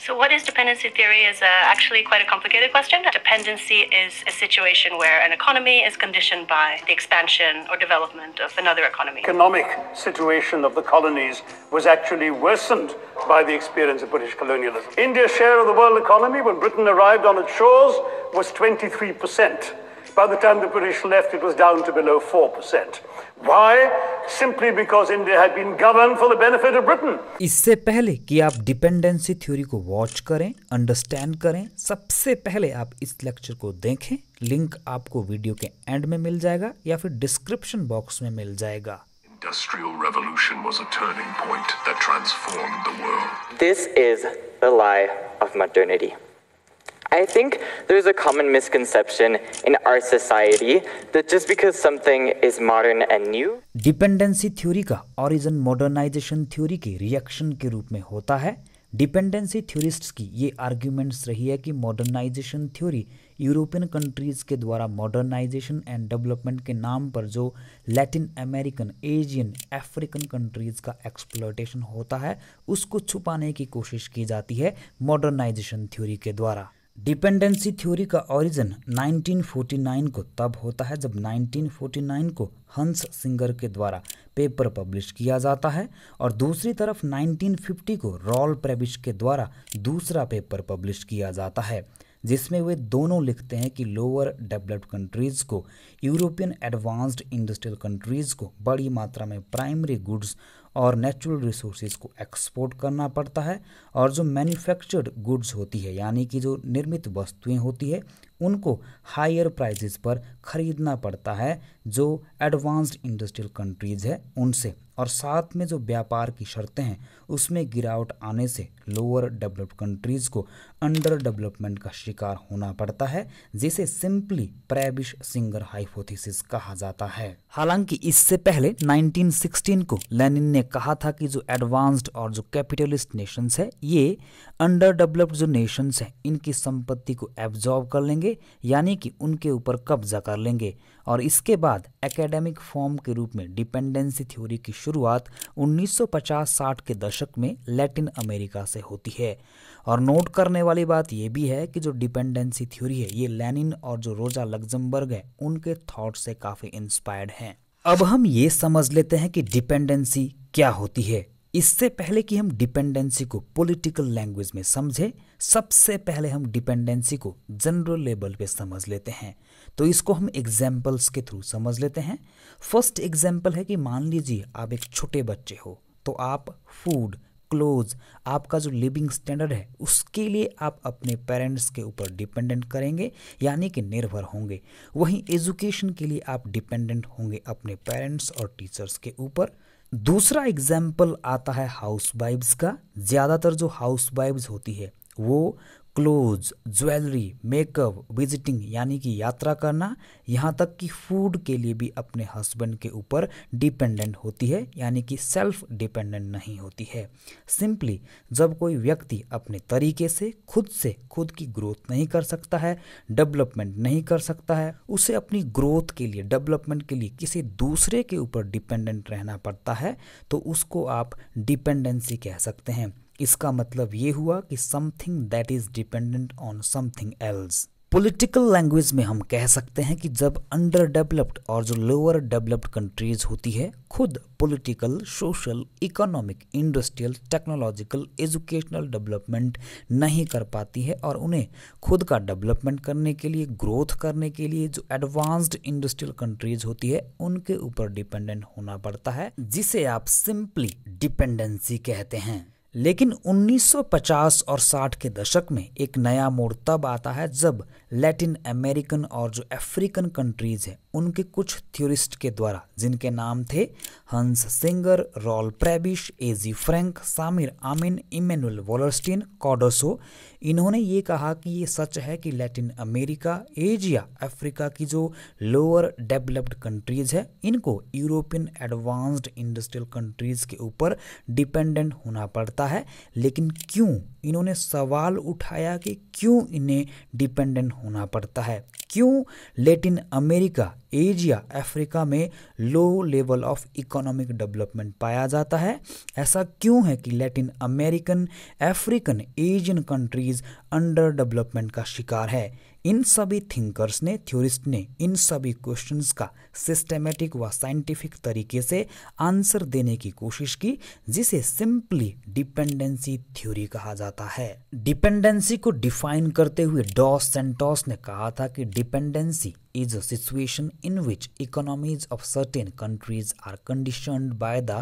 So what is dependency theory is actually quite a complicated question. Dependency is a situation where an economy is conditioned by the expansion or development of another economy. Economic situation of the colonies was actually worsened by the experience of British colonialism. India's share of the world economy when Britain arrived on its shores was 23%. By the time the British left, it was down to below 4%. Why? Simply because India had been governed for the benefit of Britain. इससे पहले कि आप dependency theory को watch करें, understand करें, सबसे पहले आप इस लेक्चर को देखें। लिंक आपको वीडियो के एंड में मिल जाएगा या फिर डिस्क्रिप्शन बॉक्स में मिल जाएगा। Industrial revolution was a turning point that transformed the world. This is the lie of modernity. I think there's a common misconception in our society that just because something is modern and new, dependency theory का origin modernisation theory के reaction के रूप में होता है। Dependency थ्योरिस्ट्स की ये arguments रही है कि मॉडर्नाइजेशन थ्योरी यूरोपियन कंट्रीज़ के द्वारा मॉडर्नाइजेशन एंड डेवलपमेंट के नाम पर जो Latin American, Asian, African countries का एक्सप्लॉयटेशन होता है उसको छुपाने की कोशिश की जाती है मॉडर्नाइजेशन थ्योरी के द्वारा। डिपेंडेंसी थ्योरी का ओरिजिन 1949 को तब होता है जब 1949 को हंस सिंगर के द्वारा पेपर पब्लिश किया जाता है और दूसरी तरफ 1950 को रॉल प्रेबिश के द्वारा दूसरा पेपर पब्लिश किया जाता है जिसमें वे दोनों लिखते हैं कि लोअर डेवलप्ड कंट्रीज़ को यूरोपियन एडवांस्ड इंडस्ट्रियल कंट्रीज़ को बड़ी मात्रा में प्राइमरी गुड्स और नेचुरल रिसोर्सेज को एक्सपोर्ट करना पड़ता है और जो मैन्युफैक्चर्ड गुड्स होती है यानी कि जो निर्मित वस्तुएं होती है उनको हायर प्राइसेस पर खरीदना पड़ता है जो एडवांस्ड इंडस्ट्रियल कंट्रीज़ है उनसे, और साथ में जो व्यापार की शर्तें हैं उसमें गिरावट आने से लोअर डेवलप्ड कंट्रीज़ को अंडर डेवलपमेंट का शिकार होना पड़ता है जिसे सिंपली प्रेबिश सिंगर हाइपोथेसिस कहा जाता है। हालांकि इससे पहले 1916 को लेनिन ने कहा था कि जो एडवांस्ड और जो कैपिटलिस्ट नेशंस है ये अंडर डेवलप्ड जो नेशंस हैं इनकी संपत्ति को एब्जॉर्ब कर लेंगे यानी कि उनके ऊपर कब्जा कर लेंगे, और इसके बाद एकेडमिक फॉर्म के रूप में डिपेंडेंसी थ्योरी की शुरुआत 1950-60 के दशक में लैटिन अमेरिका से होती है। और नोट करने वाली बात यह भी है कि जो डिपेंडेंसी थ्योरी है ये लेनिन और जो रोजा लग्जमबर्ग है उनके थॉट से काफ़ी इंस्पायर्ड हैं। अब हम ये समझ लेते हैं कि डिपेंडेंसी क्या होती है। इससे पहले कि हम डिपेंडेंसी को पॉलिटिकल लैंग्वेज में समझें, सबसे पहले हम डिपेंडेंसी को जनरल लेवल पे समझ लेते हैं। तो इसको हम एग्जाम्पल्स के थ्रू समझ लेते हैं। फर्स्ट एग्जाम्पल है कि मान लीजिए आप एक छोटे बच्चे हो तो आप फूड, क्लोथ्स, आपका जो लिविंग स्टैंडर्ड है उसके लिए आप अपने पेरेंट्स के ऊपर डिपेंडेंट करेंगे यानी कि निर्भर होंगे। वहीं एजुकेशन के लिए आप डिपेंडेंट होंगे अपने पेरेंट्स और टीचर्स के ऊपर। दूसरा एग्जाम्पल आता है हाउस वाइफ्स का। ज़्यादातर जो हाउस वाइफ्स होती है वो क्लोथ्स, ज्वेलरी, मेकअप, विजिटिंग यानी कि यात्रा करना, यहाँ तक कि फूड के लिए भी अपने हस्बैंड के ऊपर डिपेंडेंट होती है यानी कि सेल्फ डिपेंडेंट नहीं होती है। सिंपली जब कोई व्यक्ति अपने तरीके से खुद की ग्रोथ नहीं कर सकता है, डेवलपमेंट नहीं कर सकता है, उसे अपनी ग्रोथ के लिए, डेवलपमेंट के लिए किसी दूसरे के ऊपर डिपेंडेंट रहना पड़ता है तो उसको आप डिपेंडेंसी कह सकते हैं। इसका मतलब ये हुआ कि something that is dependent on something else. Political language में हम कह सकते हैं कि जब अंडर डेवलप्ड और जो लोअर डेवलप्ड कंट्रीज होती है खुद political, social, economic, industrial, technological, educational development नहीं कर पाती है और उन्हें खुद का डेवलपमेंट करने के लिए, ग्रोथ करने के लिए जो एडवांस्ड इंडस्ट्रियल कंट्रीज होती है उनके ऊपर डिपेंडेंट होना पड़ता है जिसे आप सिंपली डिपेंडेंसी कहते हैं। लेकिन 1950 और 60 के दशक में एक नया मोड़ तब आता है जब लैटिन अमेरिकन और जो अफ्रीकन कंट्रीज़ हैं उनके कुछ थ्योरिस्ट के द्वारा, जिनके नाम थे हंस सिंगर, रॉल प्रेबिश, एजी फ्रैंक, सामिर आमिन, इमैनुअल वॉलरस्टीन, कॉडोसो, इन्होंने ये कहा कि ये सच है कि लैटिन अमेरिका, एशिया, अफ्रीका की जो लोअर डेवलप्ड कंट्रीज़ है इनको यूरोपियन एडवांस्ड इंडस्ट्रियल कंट्रीज़ के ऊपर डिपेंडेंट होना पड़ता है। लेकिन क्यों? इन्होंने सवाल उठाया कि क्यों इन्हें डिपेंडेंट होना पड़ता है, क्यों लैटिन अमेरिका, एशिया, अफ्रीका में low level of economic development पाया जाता है? ऐसा क्यों है कि Latin American, African, Asian countries under development का शिकार है? इन सभी थिंकर्स ने, थ्योरिस्ट ने इन सभी क्वेश्चंस का सिस्टेमेटिक व साइंटिफिक तरीके से आंसर देने की कोशिश की, जिसे सिंपली डिपेंडेंसी थ्योरी कहा जाता है। डिपेंडेंसी को डिफाइन करते हुए डॉस सैंटोस ने कहा था कि dependency is a situation in which economies of certain countries are conditioned by the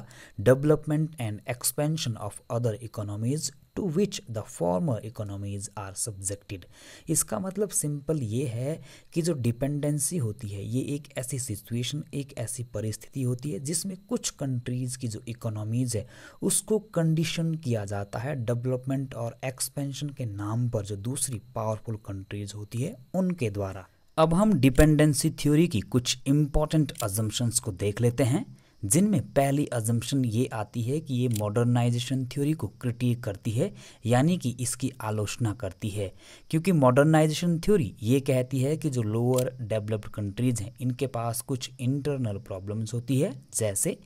development and expansion of other economies to which the former economies are subjected। इसका मतलब simple ये है कि जो डिपेंडेंसी होती है ये एक ऐसी सिचुएशन, एक ऐसी परिस्थिति होती है जिसमें कुछ कंट्रीज़ की जो इकोनॉमीज़ है उसको कंडीशन किया जाता है डेवलपमेंट और एक्सपेंशन के नाम पर जो दूसरी पावरफुल कंट्रीज़ होती है उनके द्वारा। अब हम डिपेंडेंसी थ्योरी की कुछ इम्पॉर्टेंट अजम्पशंस को देख लेते हैं, जिनमें पहली अजम्पशन ये आती है कि ये मॉडर्नाइजेशन थ्योरी को क्रिटिक करती है, यानी कि इसकी आलोचना करती है, क्योंकि मॉडर्नाइजेशन थ्योरी ये कहती है कि जो लोअर डेवलप्ड कंट्रीज़ हैं इनके पास कुछ इंटरनल प्रॉब्लम्स होती है, जैसे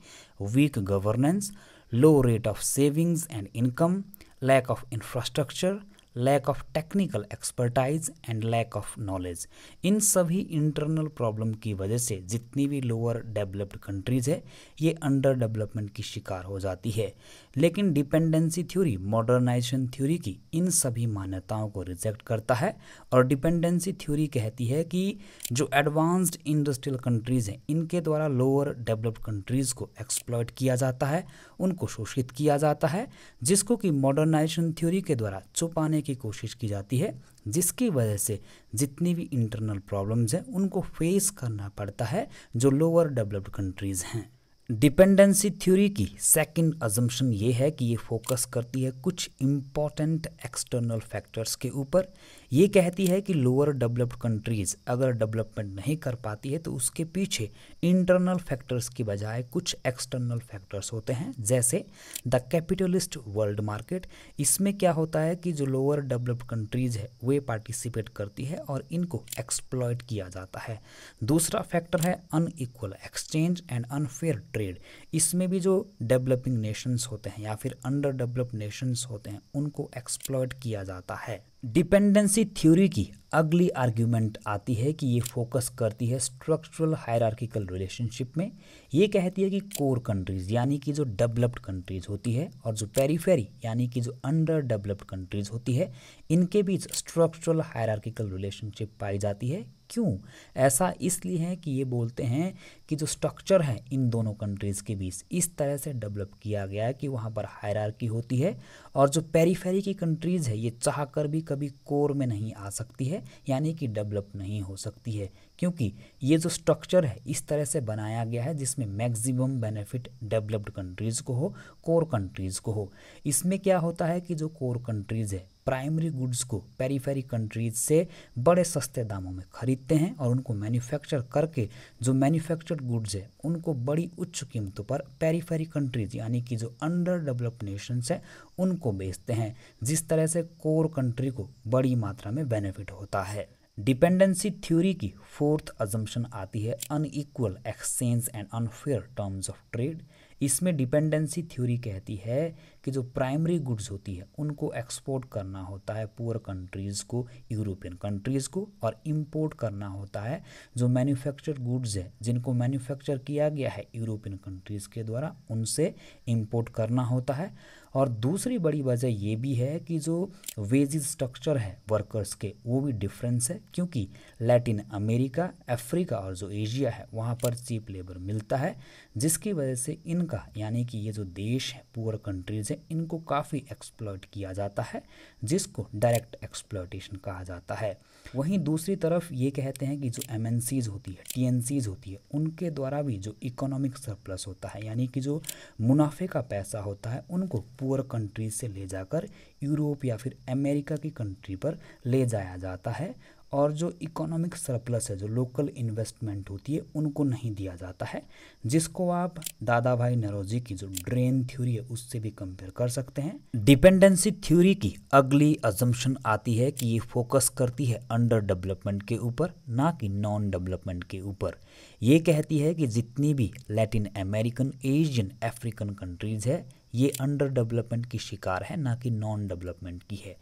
weak governance, low rate of savings and income, lack of infrastructure, lack of technical expertise and lack of knowledge. इन सभी इंटरनल प्रॉब्लम की वजह से जितनी भी लोअर डेवलप्ड कंट्रीज़ है ये अंडर डेवलपमेंट की शिकार हो जाती है। लेकिन डिपेंडेंसी थ्योरी मॉडर्नाइजेशन थ्योरी की इन सभी मान्यताओं को रिजेक्ट करता है और डिपेंडेंसी थ्योरी कहती है कि जो एडवांस्ड इंडस्ट्रियल कंट्रीज़ हैं इनके द्वारा लोअर डेवलप्ड कंट्रीज़ को एक्सप्लॉइट किया जाता है, उनको शोषित किया जाता है, जिसको कि मॉडर्नाइजेशन थ्योरी के द्वारा छुपाने की कोशिश की जाती है, जिसकी वजह से जितनी भी इंटरनल प्रॉब्लम्स हैं उनको फेस करना पड़ता है जो लोअर डेवलप्ड कंट्रीज़ हैं। डिपेंडेंसी थ्योरी की सेकंड अजम्पशन ये है कि ये फोकस करती है कुछ इम्पॉर्टेंट एक्सटर्नल फैक्टर्स के ऊपर। ये कहती है कि लोअर डेवलप्ड कंट्रीज़ अगर डेवलपमेंट नहीं कर पाती है तो उसके पीछे इंटरनल फैक्टर्स की बजाय कुछ एक्सटर्नल फैक्टर्स होते हैं, जैसे द कैपिटलिस्ट वर्ल्ड मार्केट। इसमें क्या होता है कि जो लोअर डेवलप्ड कंट्रीज़ है वे पार्टिसिपेट करती है और इनको एक्सप्लॉइट किया जाता है। दूसरा फैक्टर है unequal exchange and unfair trade. इसमें भी जो डेवलपिंग नेशंस होते हैं या फिर अंडर डेवलप्ड नेशंस होते हैं उनको एक्सप्लॉइट किया जाता है। डिपेंडेंसी थ्योरी की अगली आर्ग्यूमेंट आती है कि ये फोकस करती है स्ट्रक्चरल हायरार्किकल रिलेशनशिप में। ये कहती है कि कोर कंट्रीज़ यानी कि जो डेवलप्ड कंट्रीज़ होती है और जो पेरीफेरी यानी कि जो अंडर डेवलप्ड कंट्रीज़ होती है इनके बीच स्ट्रक्चरल हायरार्किकल रिलेशनशिप पाई जाती है। क्यों? ऐसा इसलिए है कि ये बोलते हैं कि जो स्ट्रक्चर है इन दोनों कंट्रीज़ के बीच इस तरह से डेवलप किया गया है कि वहाँ पर हायरार्की होती है और जो पेरीफेरी की कंट्रीज़ है ये चाह कर भी कभी कोर में नहीं आ सकती है, यानी कि डेवलप नहीं हो सकती है, क्योंकि ये जो स्ट्रक्चर है इस तरह से बनाया गया है जिसमें मैक्सिमम बेनिफिट डेवलप्ड कंट्रीज़ को हो, कोर कंट्रीज़ को हो। इसमें क्या होता है कि जो कोर कंट्रीज़ है प्राइमरी गुड्स को पेरीफेरी कंट्रीज से बड़े सस्ते दामों में खरीदते हैं और उनको मैन्युफैक्चर करके जो मैन्युफैक्चर्ड गुड्स है उनको बड़ी उच्च कीमतों पर पेरीफेरी कंट्रीज यानी कि जो अंडर डेवलप्ड नेशंस है उनको बेचते हैं, जिस तरह से कोर कंट्री को बड़ी मात्रा में बेनिफिट होता है। डिपेंडेंसी थ्योरी की फोर्थ अजम्पशन आती है unequal exchange and unfair terms of trade. इसमें डिपेंडेंसी थ्योरी कहती है कि जो प्राइमरी गुड्स होती है उनको एक्सपोर्ट करना होता है पुअर कंट्रीज़ को, यूरोपियन कंट्रीज़ को, और इंपोर्ट करना होता है जो मैन्युफैक्चर्ड गुड्स है जिनको मैन्युफैक्चर किया गया है यूरोपियन कंट्रीज़ के द्वारा, उनसे इंपोर्ट करना होता है। और दूसरी बड़ी वजह ये भी है कि जो वेजेस स्ट्रक्चर है वर्कर्स के वो भी डिफरेंस है, क्योंकि लैटिन अमेरिका, अफ्रीका और जो एशिया है वहाँ पर चीप लेबर मिलता है, जिसकी वजह से इनका यानी कि ये जो देश है पुअर कंट्रीज़ है इनको काफ़ी एक्सप्लॉइट किया जाता है, जिसको डायरेक्ट एक्सप्लॉइटेशन कहा जाता है। वहीं दूसरी तरफ ये कहते हैं कि जो MNCs होती है, TNCs होती है, उनके द्वारा भी जो इकोनॉमिक सरप्लस होता है यानी कि जो मुनाफे का पैसा होता है उनको पुअर कंट्रीज से ले जाकर यूरोप या फिर अमेरिका की कंट्री पर ले जाया जाता है और जो इकोनॉमिक सरप्लस है, जो लोकल इन्वेस्टमेंट होती है, उनको नहीं दिया जाता है, जिसको आप दादा भाई नौरोजी की जो ड्रेन थ्योरी है उससे भी कंपेयर कर सकते हैं। डिपेंडेंसी थ्योरी की अगली अजम्पशन आती है कि ये फोकस करती है अंडर डेवलपमेंट के ऊपर, ना कि नॉन डेवलपमेंट के ऊपर। ये कहती है कि जितनी भी Latin American, Asian, African countries है ये अंडर डेवलपमेंट की शिकार है, ना कि नॉन डेवलपमेंट की है।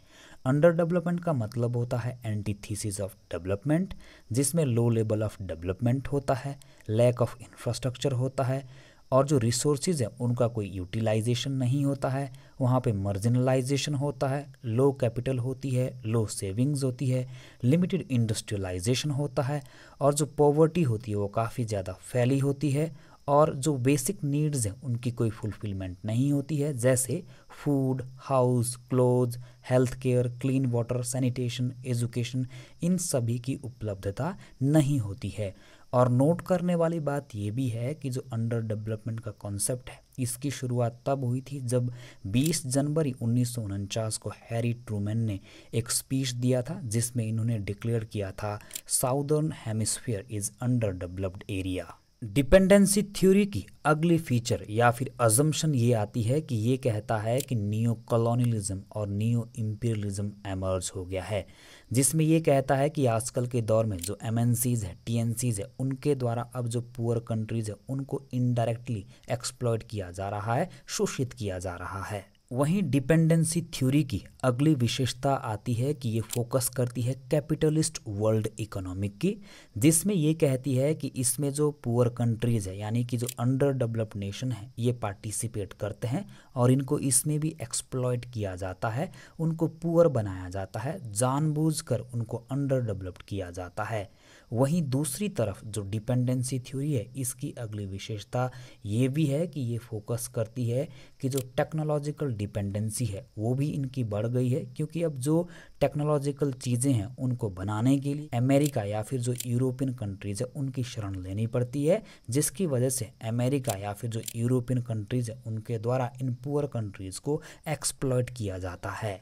अंडर डेवलपमेंट का मतलब होता है एंटीथीसिस ऑफ डेवलपमेंट, जिसमें लो लेवल ऑफ डेवलपमेंट होता है, लैक ऑफ इंफ्रास्ट्रक्चर होता है, और जो रिसोर्सेज है उनका कोई यूटिलाइजेशन नहीं होता है, वहाँ पे मार्जिनलाइजेशन होता है, लो कैपिटल होती है, लो सेविंग्स होती है, लिमिटेड इंडस्ट्रियलाइजेशन होता है, और जो पॉवर्टी होती है वो काफ़ी ज़्यादा फैली होती है, और जो बेसिक नीड्स हैं उनकी कोई फुलफिलमेंट नहीं होती है, जैसे food, house, clothes, health care, clean water, sanitation, education, इन सभी की उपलब्धता नहीं होती है। और नोट करने वाली बात ये भी है कि जो अंडर डेवलपमेंट का कॉन्सेप्ट है इसकी शुरुआत तब हुई थी जब 20 जनवरी 1949 को हैरी ट्रूमैन ने एक स्पीच दिया था, जिसमें इन्होंने डिक्लेयर किया था southern hemisphere is under developed area. Dependency theory की अगली फीचर या फिर अजम्पशन ये आती है कि ये कहता है कि नियो कॉलोनियलिज्म और नियो इंपीरियलिज्म एमर्ज हो गया है, जिसमें ये कहता है कि आजकल के दौर में जो MNCs है, TNCs है, उनके द्वारा अब जो पुअर कंट्रीज है उनको इनडायरेक्टली एक्सप्लॉइट किया जा रहा है, शोषित किया जा रहा है। वहीं डिपेंडेंसी थ्योरी की अगली विशेषता आती है कि ये फोकस करती है कैपिटलिस्ट वर्ल्ड इकोनॉमिक की, जिसमें ये कहती है कि इसमें जो पुअर कंट्रीज़ है यानी कि जो अंडर डेवलप्ड नेशन है ये पार्टिसिपेट करते हैं और इनको इसमें भी एक्सप्लॉइट किया जाता है, उनको पुअर बनाया जाता है, जानबूझकर उनको अंडर डेवलप्ड किया जाता है। वहीं दूसरी तरफ जो डिपेंडेंसी थ्योरी है इसकी अगली विशेषता ये भी है कि ये फोकस करती है कि जो टेक्नोलॉजिकल डिपेंडेंसी है वो भी इनकी बढ़ गई है, क्योंकि अब जो टेक्नोलॉजिकल चीज़ें हैं उनको बनाने के लिए अमेरिका या फिर जो यूरोपियन कंट्रीज़ है उनकी शरण लेनी पड़ती है, जिसकी वजह से अमेरिका या फिर जो यूरोपियन कंट्रीज़ है उनके द्वारा इन पुअर कंट्रीज़ को एक्सप्लॉइट किया जाता है।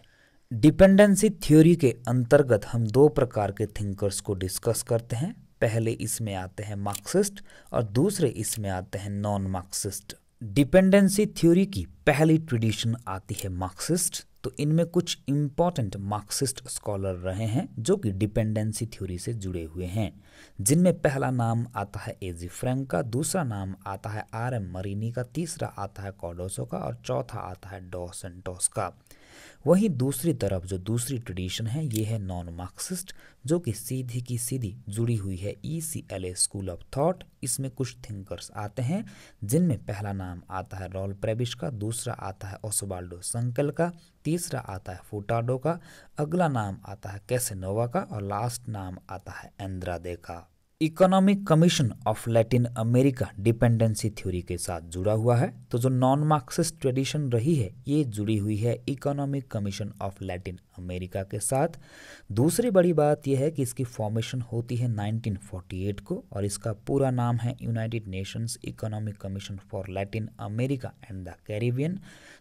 डिपेंडेंसी थ्योरी के अंतर्गत हम दो प्रकार के थिंकर्स को डिस्कस करते हैं। पहले इसमें आते हैं मार्क्सिस्ट और दूसरे इसमें आते हैं नॉन मार्क्सिस्ट। डिपेंडेंसी थ्योरी की पहली ट्रेडिशन आती है मार्क्सिस्ट। तो इनमें कुछ इम्पॉर्टेंट मार्क्सिस्ट स्कॉलर रहे हैं जो कि डिपेंडेंसी थ्योरी से जुड़े हुए हैं, जिनमें पहला नाम आता है एजी फ्रैंक का, दूसरा नाम आता है RM मरीनी का, तीसरा आता है कार्डोसो का और चौथा आता है डॉस सैंटोस का। वहीं दूसरी तरफ जो दूसरी ट्रेडिशन है ये है नॉन मार्क्सिस्ट, जो कि सीधी की सीधी जुड़ी हुई है ECLA स्कूल ऑफ थॉट। इसमें कुछ थिंकर्स आते हैं जिनमें पहला नाम आता है रॉल प्रेबिश का, दूसरा आता है ओसवाल्डो संकल का, तीसरा आता है फुटाडो का, अगला नाम आता है कैसेनोवा का और लास्ट नाम आता है एंद्रादे का। Economic commission of Latin America dependency theory के साथ जुड़ा हुआ है। तो जो नॉन मार्क्सिस्ट ट्रेडिशन रही है ये जुड़ी हुई है economic commission of Latin America के साथ। दूसरी बड़ी बात यह है कि इसकी फॉर्मेशन होती है 1948 को और इसका पूरा नाम है United Nations economic commission for Latin America and the Caribbean,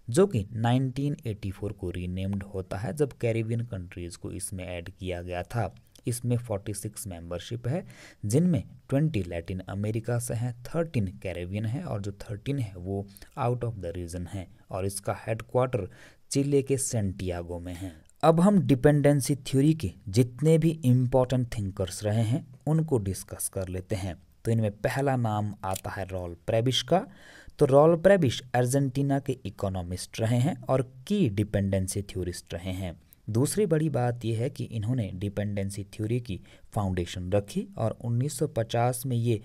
जो कि 1984 को रीनेम्ड होता है जब कैरिबियन कंट्रीज को इसमें ऐड किया गया था। इसमें 46 मेंबरशिप है, जिनमें 20 लैटिन अमेरिका से हैं, 13 कैरेबियन है और जो 13 है वो आउट ऑफ द रीजन है और इसका हेडक्वार्टर चिले के सैंटियागो में है। अब हम डिपेंडेंसी थ्योरी के जितने भी इम्पोर्टेंट थिंकर्स रहे हैं उनको डिस्कस कर लेते हैं। तो इनमें पहला नाम आता है रॉल प्रेबिश का। तो रॉल प्रेबिश अर्जेंटीना के इकोनॉमिस्ट रहे हैं और की डिपेंडेंसी थ्योरिस्ट रहे हैं। दूसरी बड़ी बात यह है कि इन्होंने डिपेंडेंसी थ्योरी की फाउंडेशन रखी और 1950 में ये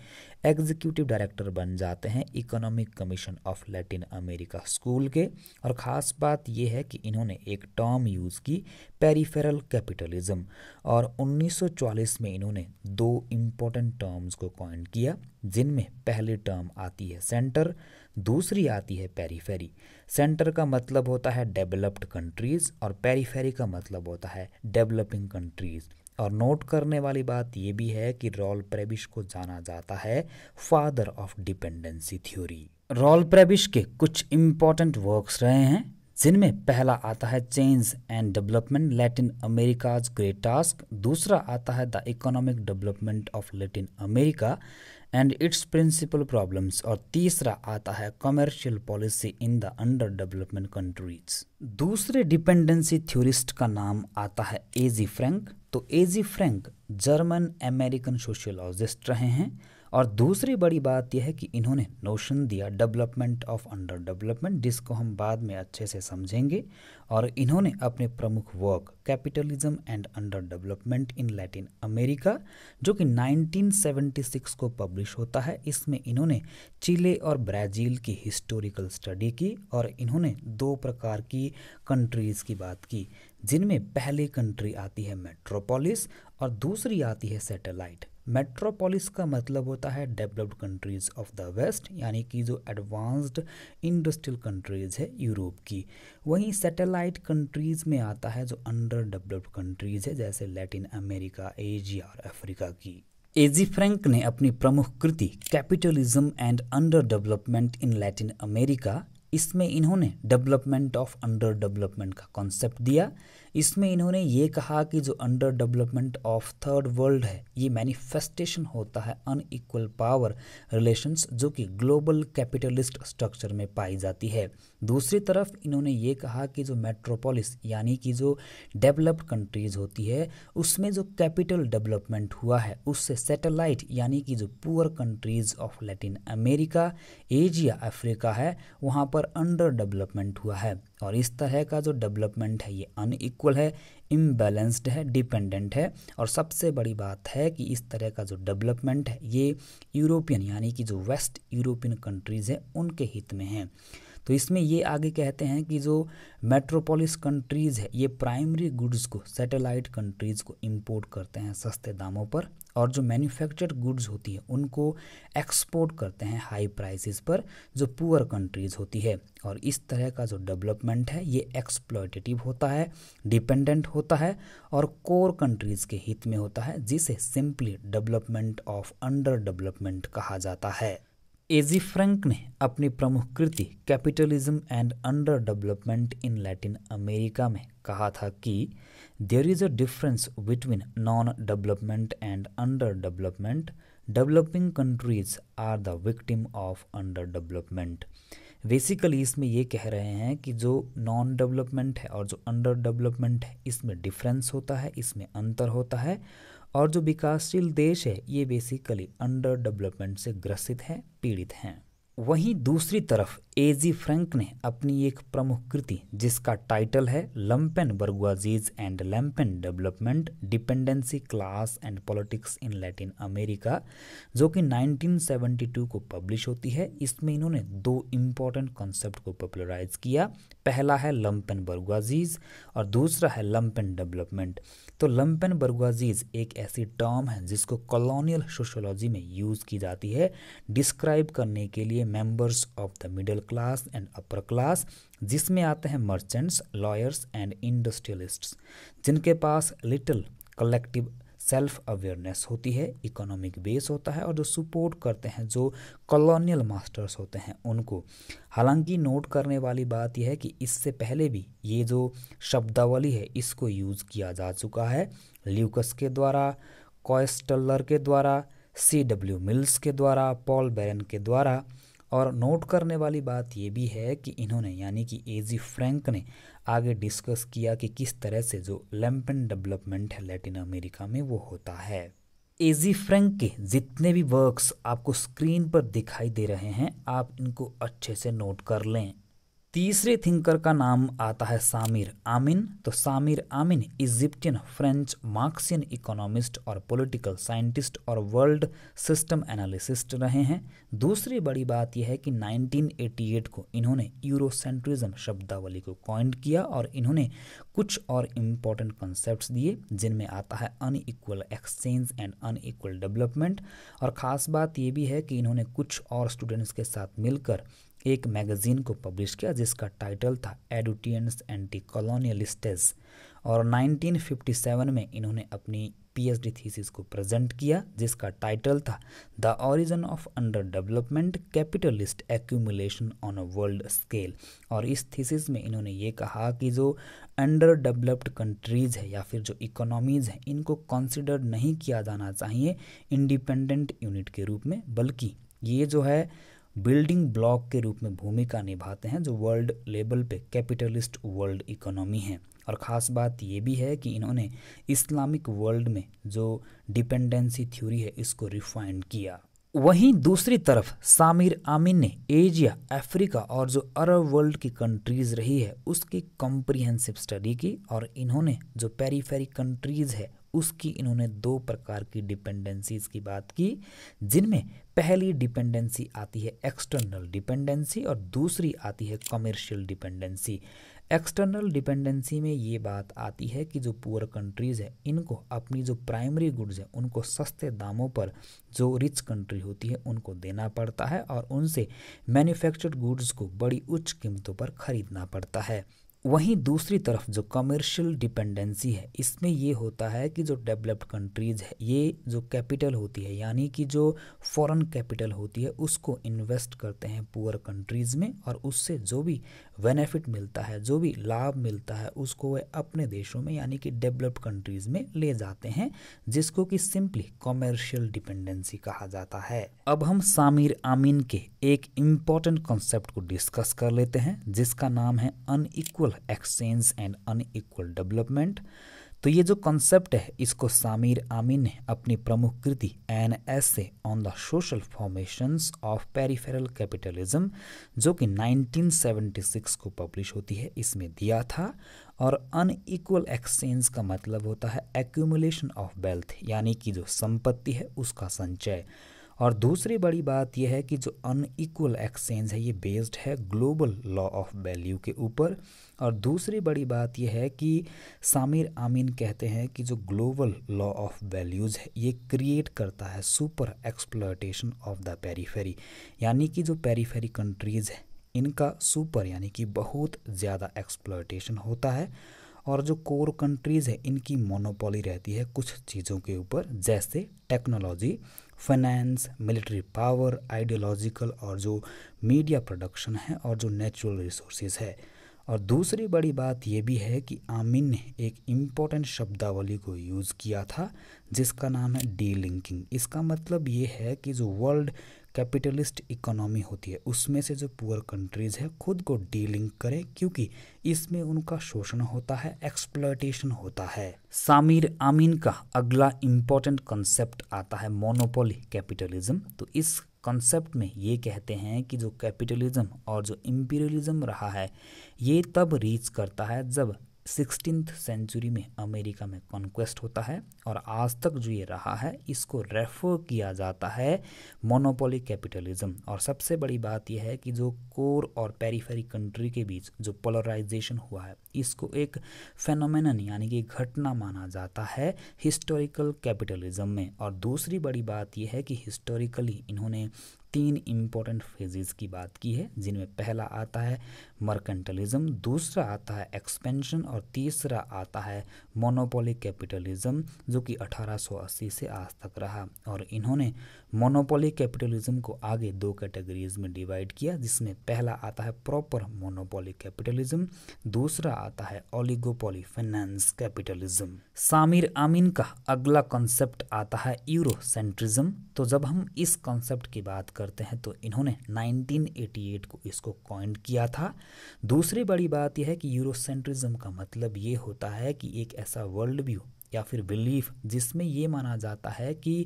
एग्जीक्यूटिव डायरेक्टर बन जाते हैं economic commission of Latin America school के। और ख़ास बात यह है कि इन्होंने एक टर्म यूज़ की पेरिफेरल कैपिटलिज्म और 1944 में इन्होंने दो इम्पोर्टेंट टर्म्स को कॉइन किया, जिनमें पहली टर्म आती है सेंटर, दूसरी आती है पेरीफेरी। सेंटर का मतलब होता है डेवलप्ड कंट्रीज़ और पेरीफेरी का मतलब होता है डेवलपिंग कंट्रीज़। और नोट करने वाली बात ये भी है कि रॉल प्रेबिश को जाना जाता है father of dependency theory. Raul Prebisch के कुछ इम्पॉर्टेंट वर्क्स रहे हैं, जिनमें पहला आता है change and development Latin America's great task, दूसरा आता है the economic development of Latin America and its principal problems, और तीसरा आता है commercial policy in the under development countries. दूसरे डिपेंडेंसी थ्योरिस्ट का नाम आता है एजी फ्रैंक। तो A G Frank German American sociologist रहे हैं, और दूसरी बड़ी बात यह है कि इन्होंने नोशन दिया डेवलपमेंट ऑफ अंडर डेवलपमेंट, जिसको हम बाद में अच्छे से समझेंगे। और इन्होंने अपने प्रमुख work capitalism and underdevelopment in Latin America, जो कि 1976 को पब्लिश होता है, इसमें इन्होंने चिले और ब्राज़ील की हिस्टोरिकल स्टडी की, और इन्होंने दो प्रकार की कंट्रीज़ की बात की, जिनमें पहली कंट्री आती है मेट्रोपोलिस और दूसरी आती है सैटेलाइट। मेट्रोपोलिस का मतलब होता है developed countries of the west, यानी कि जो एडवांस्ड इंडस्ट्रियल कंट्रीज़ है यूरोप की। वहीं सैटेलाइट कंट्रीज़ में आता है जो अंडर डेवलप्ड कंट्रीज़ है, जैसे लैटिन अमेरिका, एशिया और अफ्रीका की। एजी फ्रैंक ने अपनी प्रमुख कृति capitalism and underdevelopment in Latin America, इसमें इन्होंने डेवलपमेंट ऑफ अंडर डेवलपमेंट का कॉन्सेप्ट दिया। इसमें इन्होंने ये कहा कि जो underdevelopment of third world है, ये मैनिफेस्टेशन होता है अनइक्वल पावर रिलेशंस, जो कि ग्लोबल कैपिटलिस्ट स्ट्रक्चर में पाई जाती है। दूसरी तरफ इन्होंने ये कहा कि जो मेट्रोपोलिस यानी कि जो डेवलप्ड कंट्रीज़ होती है, उसमें जो कैपिटल डेवलपमेंट हुआ है, उससे सैटेलाइट यानी कि जो poor countries of Latin America, Asia, Africa है, वहाँ पर अंडर डेवलपमेंट हुआ है। और इस तरह का जो डेवलपमेंट है ये अनइक्वल है, इम्बैलेंस्ड है, डिपेंडेंट है। और सबसे बड़ी बात है कि इस तरह का जो डेवलपमेंट है ये यूरोपियन यानी कि जो वेस्ट यूरोपियन कंट्रीज़ है उनके हित में है। तो इसमें ये आगे कहते हैं कि जो मेट्रोपोलिस कंट्रीज़ है ये प्राइमरी गुड्स को सैटेलाइट कंट्रीज़ को इंपोर्ट करते हैं सस्ते दामों पर, और जो मैन्युफैक्चर्ड गुड्स होती है उनको एक्सपोर्ट करते हैं हाई प्राइसेस पर, जो पुअर कंट्रीज़ होती है। और इस तरह का जो डेवलपमेंट है ये एक्सप्लॉयटेटिव होता है, डिपेंडेंट होता है और कोर कंट्रीज़ के हित में होता है, जिसे simply development of underdevelopment कहा जाता है। एजी फ्रैंक ने अपनी प्रमुख कृति capitalism and underdevelopment in Latin America में कहा था कि there is a difference between non development and underdevelopment, developing countries are the victim of underdevelopment. Basically इसमें ये कह रहे हैं कि जो नॉन डेवलपमेंट है और जो अंडर डेवलपमेंट है इसमें डिफरेंस होता है, इसमें अंतर होता है, और जो विकासशील देश है ये बेसिकली अंडर डेवलपमेंट से ग्रसित हैं, पीड़ित हैं। वहीं दूसरी तरफ एजी फ्रैंक ने अपनी एक प्रमुख कृति जिसका टाइटल है lumpen bourgeoisie and lumpen development, dependency, class and politics in Latin America, जो कि 1972 को पब्लिश होती है। इसमें इन्होंने दो इम्पॉर्टेंट कॉन्सेप्ट को पॉपुलराइज किया। पहला है लम्पेन बर्गुआजीज और दूसरा है लम्पेन डेवलपमेंट। तो लम्पेन बर्गुआजीज एक ऐसी टर्म है जिसको कॉलोनियल सोशियोलॉजी में यूज़ की जाती है डिस्क्राइब करने के लिए members of the middle class and upper class, जिसमें आते हैं मर्चेंट्स, लॉयर्स एंड इंडस्ट्रियलिस्ट्स, जिनके पास लिटिल कलेक्टिव सेल्फ अवेयरनेस होती है, इकोनॉमिक बेस होता है, और जो सपोर्ट करते हैं जो कॉलोनियल मास्टर्स होते हैं उनको। हालांकि नोट करने वाली बात यह है कि इससे पहले भी ये जो शब्दावली है इसको यूज़ किया जा चुका है ल्यूकस के द्वारा, कॉयस्टलर के द्वारा, C.W. मिल्स के द्वारा, पॉल बैरन के द्वारा। और नोट करने वाली बात ये भी है कि इन्होंने यानी कि एजी फ्रैंक ने आगे डिस्कस किया कि किस तरह से जो लम्पेन डेवलपमेंट है लैटिन अमेरिका में वो होता है। एजी फ्रैंक के जितने भी वर्क्स आपको स्क्रीन पर दिखाई दे रहे हैं आप इनको अच्छे से नोट कर लें। तीसरे थिंकर का नाम आता है सामिर आमिन। तो सामिर Amini Egyptian French Marxian economist और पॉलिटिकल साइंटिस्ट और वर्ल्ड सिस्टम एनालिसिस्ट रहे हैं। दूसरी बड़ी बात यह है कि 1988 को इन्होंने यूरोसेंट्रिज्म शब्दावली को कॉइन किया और इन्होंने कुछ और इम्पॉर्टेंट कॉन्सेप्ट्स दिए जिनमें आता है unequal exchange and unequal development. और ख़ास बात ये भी है कि इन्होंने कुछ और स्टूडेंट्स के साथ मिलकर एक मैगज़ीन को पब्लिश किया जिसका टाइटल था एडुटियंस एंटी कॉलोनियलिस्टेस। और 1957 में इन्होंने अपनी पीएचडी थीसिस को प्रेजेंट किया, जिसका टाइटल था the origin of under development capitalist accumulation on a world scale. और इस थीसिस में इन्होंने ये कहा कि जो अंडर डेवलप्ड कंट्रीज़ है या फिर जो इकोनॉमीज़ हैं, इनको कंसिडर नहीं किया जाना चाहिए इंडिपेंडेंट यूनिट के रूप में, बल्कि ये जो है बिल्डिंग ब्लॉक के रूप में भूमिका निभाते हैं जो वर्ल्ड लेवल पे कैपिटलिस्ट वर्ल्ड इकोनॉमी है। और ख़ास बात ये भी है कि इन्होंने इस्लामिक वर्ल्ड में जो डिपेंडेंसी थ्योरी है इसको रिफाइंड किया। वहीं दूसरी तरफ सामिर आमीन ने एशिया, अफ्रीका और जो अरब वर्ल्ड की कंट्रीज़ रही है उसकी कॉम्प्रिहेंसिव स्टडी की, और इन्होंने जो पेरीफेरी कंट्रीज़ है उसकी इन्होंने दो प्रकार की डिपेंडेंसीज की बात की, जिनमें पहली डिपेंडेंसी आती है एक्सटर्नल डिपेंडेंसी और दूसरी आती है कमर्शियल डिपेंडेंसी। एक्सटर्नल डिपेंडेंसी में ये बात आती है कि जो पुअर कंट्रीज़ है इनको अपनी जो प्राइमरी गुड्स है उनको सस्ते दामों पर जो रिच कंट्री होती है उनको देना पड़ता है और उनसे मैन्युफैक्चर्ड गुड्स को बड़ी उच्च कीमतों पर खरीदना पड़ता है। वहीं दूसरी तरफ जो कमर्शियल डिपेंडेंसी है इसमें ये होता है कि जो डेवलप्ड कंट्रीज़ है ये जो कैपिटल होती है यानी कि जो फॉरेन कैपिटल होती है उसको इन्वेस्ट करते हैं पुअर कंट्रीज़ में, और उससे जो भी बेनिफिट मिलता है, जो भी लाभ मिलता है उसको वे अपने देशों में यानी कि डेवलप्ड कंट्रीज़ में ले जाते हैं, जिसको कि सिंपली कमर्शियल डिपेंडेंसी कहा जाता है। अब हम सामिर आमीन के एक इम्पॉर्टेंट कॉन्सेप्ट को डिस्कस कर लेते हैं जिसका नाम है unequal exchange and unequal development. तो ये जो कॉन्सेप्ट है इसको सामिर आमीन ने अपनी प्रमुख कृति an essay on the social formations of peripheral capitalism जो कि 1976 को पब्लिश होती है इसमें दिया था। और अनइक्वल एक्सचेंज का मतलब होता है एक्यूमुलेशन ऑफ वेल्थ यानी कि जो संपत्ति है उसका संचय। और दूसरी बड़ी बात यह है कि जो अनइक्वल एक्सचेंज है ये बेस्ड है ग्लोबल लॉ ऑफ वैल्यू के ऊपर। और दूसरी बड़ी बात यह है कि सामिर आमीन कहते हैं कि जो ग्लोबल लॉ ऑफ वैल्यूज़ है ये क्रिएट करता है super exploitation of the periphery, यानी कि जो पेरीफेरी कंट्रीज़ है इनका सुपर यानी कि बहुत ज़्यादा एक्सप्लॉयटेशन होता है, और जो कोर कंट्रीज़ है इनकी मोनोपोली रहती है कुछ चीज़ों के ऊपर जैसे technology, finance, military power, ideological और जो मीडिया प्रोडक्शन है और जो नेचुरल रिसोर्सेज है। और दूसरी बड़ी बात ये भी है कि आमीन ने एक इम्पॉर्टेंट शब्दावली को यूज़ किया था जिसका नाम है डीलिंकिंग। इसका मतलब ये है कि जो वर्ल्ड कैपिटलिस्ट इकोनॉमी होती है उसमें से जो पुअर कंट्रीज़ है खुद को डीलिंक करें क्योंकि इसमें उनका शोषण होता है, एक्सप्लॉयटेशन होता है। सामिर आमीन का अगला इम्पॉर्टेंट कॉन्सेप्ट आता है मोनोपोली कैपिटलिज्म। तो इस कॉन्सेप्ट में ये कहते हैं कि जो कैपिटलिज्म और जो इम्पीरियलिज्म रहा है ये तब रीच करता है जब 16th सेंचुरी में अमेरिका में कॉन्क्वेस्ट होता है, और आज तक जो ये रहा है इसको रेफर किया जाता है मोनोपोली कैपिटलिज्म। और सबसे बड़ी बात यह है कि जो कोर और पेरीफेरी कंट्री के बीच जो पोलराइजेशन हुआ है इसको एक फेनोमेनन यानी कि घटना माना जाता है हिस्टोरिकल कैपिटलिज्म में। और दूसरी बड़ी बात यह है कि हिस्टोरिकली इन्होंने 3 इम्पोर्टेंट फेजेस की बात की है जिनमें पहला आता है मर्केंटलिज्म, दूसरा आता है एक्सपेंशन और तीसरा आता है मोनोपोली कैपिटलिज्म जो कि 1880 से आज तक रहा। और इन्होंने मोनोपोली कैपिटलिज्म को आगे 2 कैटेगरीज में डिवाइड किया जिसमें पहला आता है प्रॉपर मोनोपोली कैपिटलिज्म, दूसरा आता है ओलिगोपोली फाइनेंस कैपिटलिज्म। सामिर आमीन का अगला कॉन्सेप्ट आता है यूरोसेंट्रिज्म। तो जब हम इस कॉन्सेप्ट की बात करते हैं तो इन्होंने 1988 को इसको कॉइन किया था। दूसरी बड़ी बात यह है कि यूरोसेंट्रिज्म का मतलब ये होता है कि एक ऐसा वर्ल्ड व्यू या फिर बिलीफ जिसमें ये माना जाता है कि